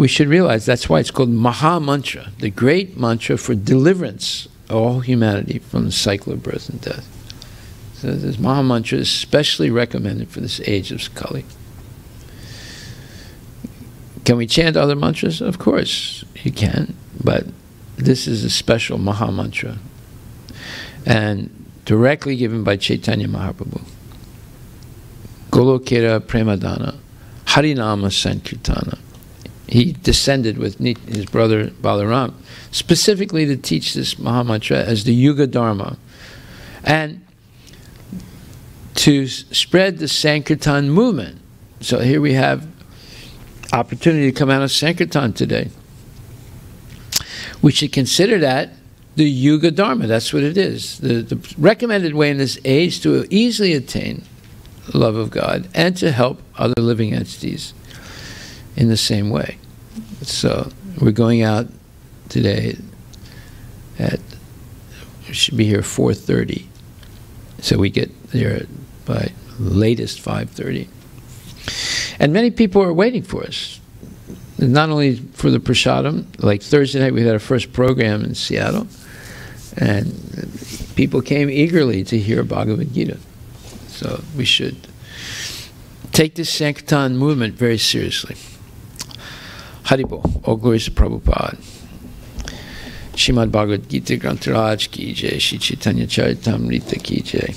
should realize that's why it's called Maha Mantra, the great mantra for deliverance of all humanity from the cycle of birth and death. So this Maha Mantra is especially recommended for this age of Kali. Can we chant other mantras? Of course you can, but this is a special Maha Mantra, and directly given by Chaitanya Mahaprabhu. Golokera Premadana, Harinama Sankirtana. He descended with his brother Balaram, specifically to teach this Maha Mantra as the Yuga Dharma, and to spread the Sankirtan movement. So here we have opportunity to come out of Sankirtan today. We should consider that the Yuga Dharma. That's what it is. The recommended way in this age to easily attain the love of God and to help other living entities in the same way. So we're going out today we should be here 4:30. So we get there by latest 5:30. And many people are waiting for us. Not only for the prasadam, like Thursday night we had our first program in Seattle, and people came eagerly to hear Bhagavad Gita. So we should take this Sankirtan movement very seriously. Haribol, all glories to Prabhupada. Srimad Bhagavad Gita Grantaraj ki jai, Shri Chaitanya Charitamrita ki jai.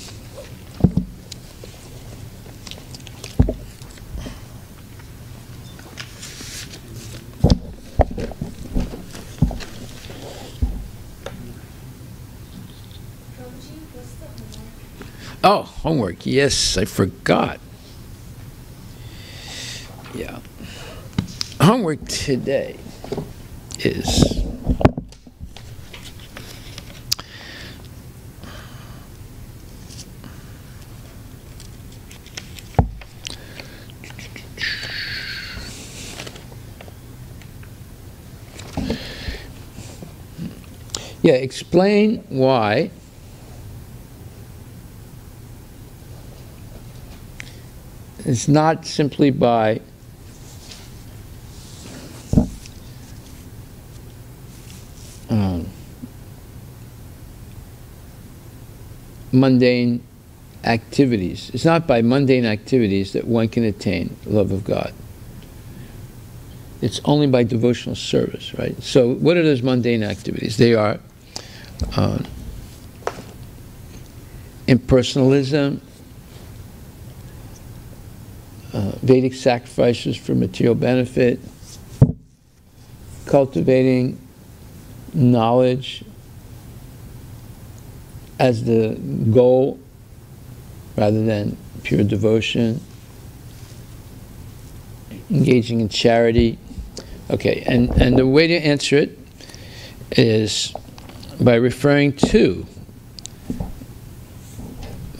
Oh, homework. Yes, I forgot. Yeah. Homework today is explain why it's not simply by mundane activities. It's not by mundane activities that one can attain the love of God. It's only by devotional service, right? So what are those mundane activities? They are impersonalism, Vedic sacrifices for material benefit, cultivating knowledge as the goal rather than pure devotion, engaging in charity. Okay, and the way to answer it is by referring to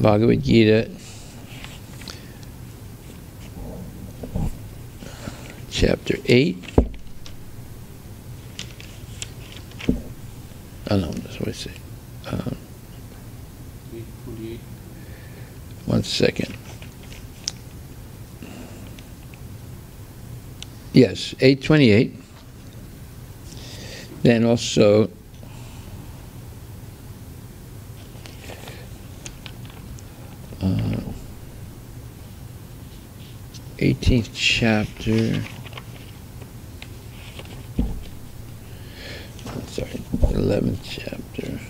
Bhagavad Gita chapter 8. Oh no, that's what I say. 8:48. 1 second. Yes, 8:28. Then also 18th chapter. Sorry, 11th chapter.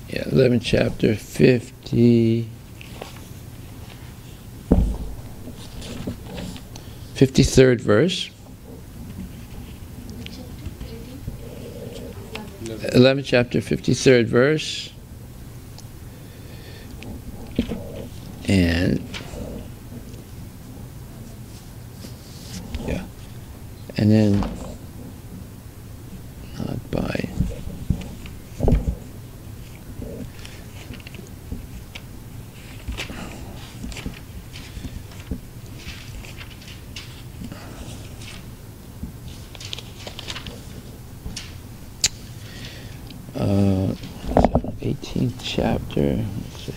Yeah, 11th chapter, 53rd verse. 11th chapter, 53rd verse. And yeah, and then not by so 18th chapter. Let's see.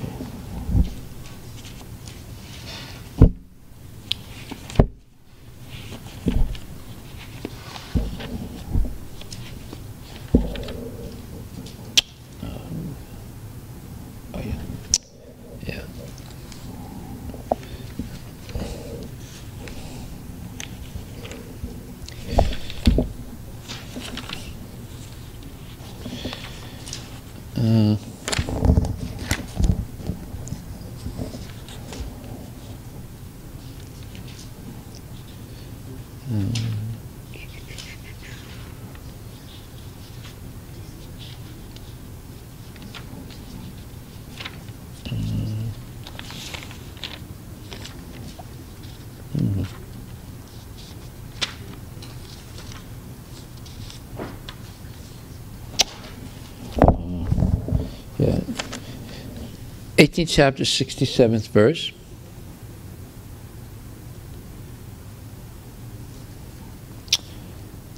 Yeah. 18th chapter, 67th verse.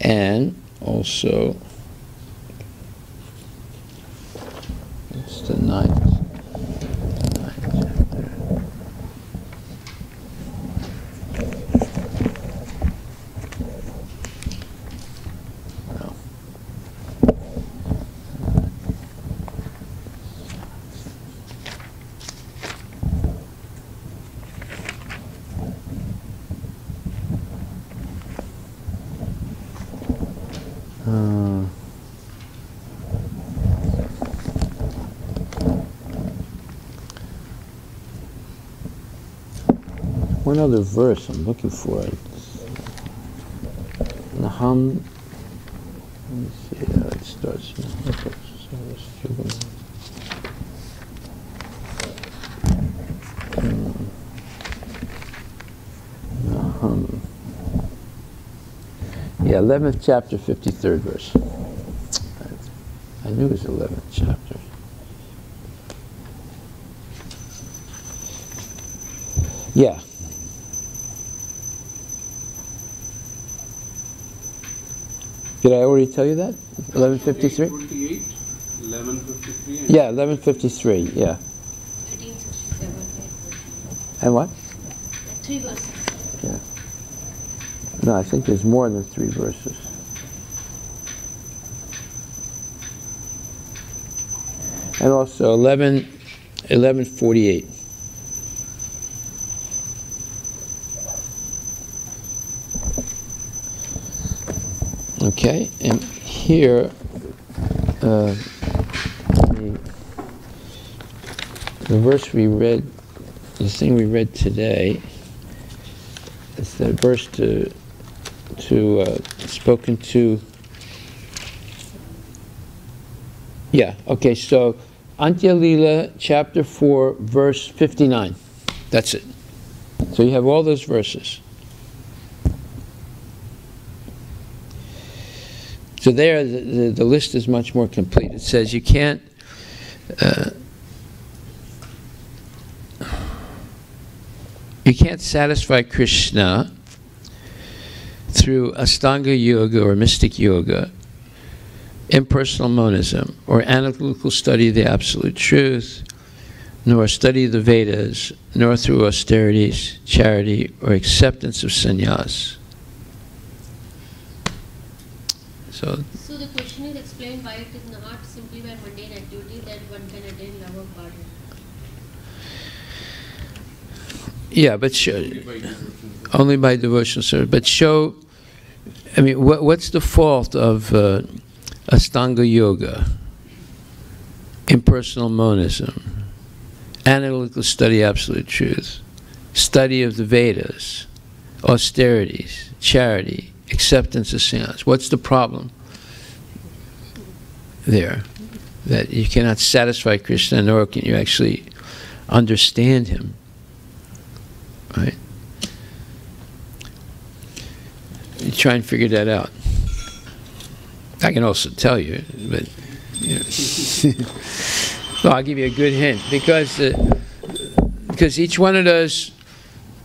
And also, it's the ninth chapter. One other verse I'm looking for. Naham. Let me see how it starts. Naham. Yeah, 11th chapter, 53rd verse. I knew it was 11th chapter. Yeah. Did I already tell you that? 1153? 28, 1153. Yeah, 1153, yeah. 1367. And what? 3 verses. Yeah. No, I think there's more than 3 verses. And also 1148. Okay, and here, the verse we read, the thing we read today, is the verse spoken to. Yeah. Okay. So, Antya Lila, chapter 4, verse 59. That's it. So you have all those verses. So there, the list is much more complete. It says you can't satisfy Krishna through Astanga Yoga or mystic yoga, impersonal monism, or analytical study of the absolute truth, nor study of the Vedas, nor through austerities, charity, or acceptance of sannyas. So the question is explained why it is not simply by mundane activity that one can attain love of God. yeah, but only by devotional service. But show, I mean, what's the fault of Astanga Yoga, impersonal monism, analytical study of absolute truth, study of the Vedas, austerities, charity, acceptance of sannyas? What's the problem there? That you cannot satisfy Krishna, nor can you actually understand him, right? You try and figure that out. I can also tell you, but you know. Well, I'll give you a good hint, because each one of those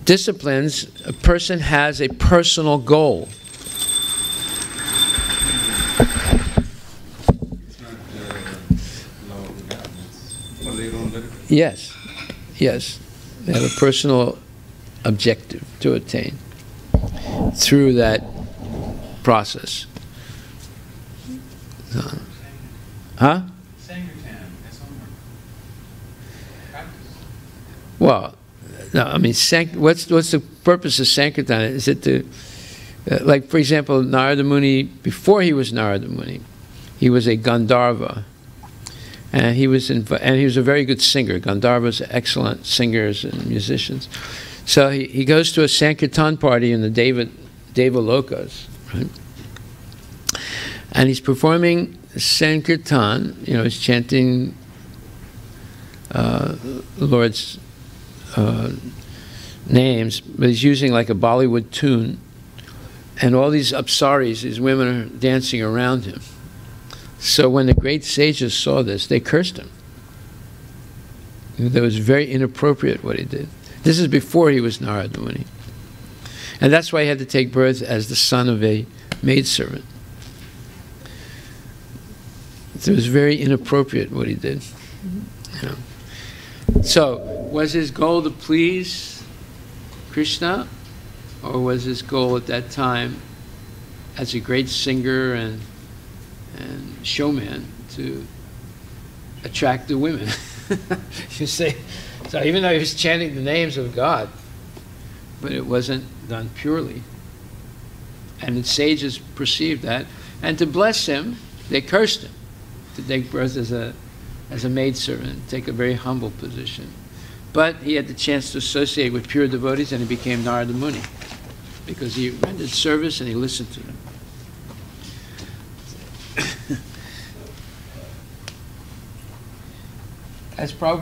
disciplines, a person has a personal goal. Yes, yes. They have a personal objective to attain through that process. Huh? Well, no, I mean, what's the purpose of Sankirtan? Is it to, like, for example, Narada Muni, before he was Narada Muni, he was a Gandharva. And he was a very good singer. Gandharvas are excellent singers and musicians. So he goes to a Sankirtan party in the Devalokas, right? And he's performing Sankirtan, you know, he's chanting the Lord's names, but he's using like a Bollywood tune. And all these apsaris, these women are dancing around him. So when the great sages saw this, they cursed him. That was very inappropriate what he did. This is before he was Narada Muni. And that's why he had to take birth as the son of a maidservant. So it was very inappropriate what he did. You know. So, was his goal to please Krishna, or was his goal at that time, as a great singer and showman, to attract the women? You see, so even though he was chanting the names of God, but it wasn't done purely. And the sages perceived that, and to bless him, they cursed him to take birth as a maidservant, take a very humble position. But he had the chance to associate with pure devotees, and he became Narada Muni, because he rendered service and he listened to them. As Prabhupada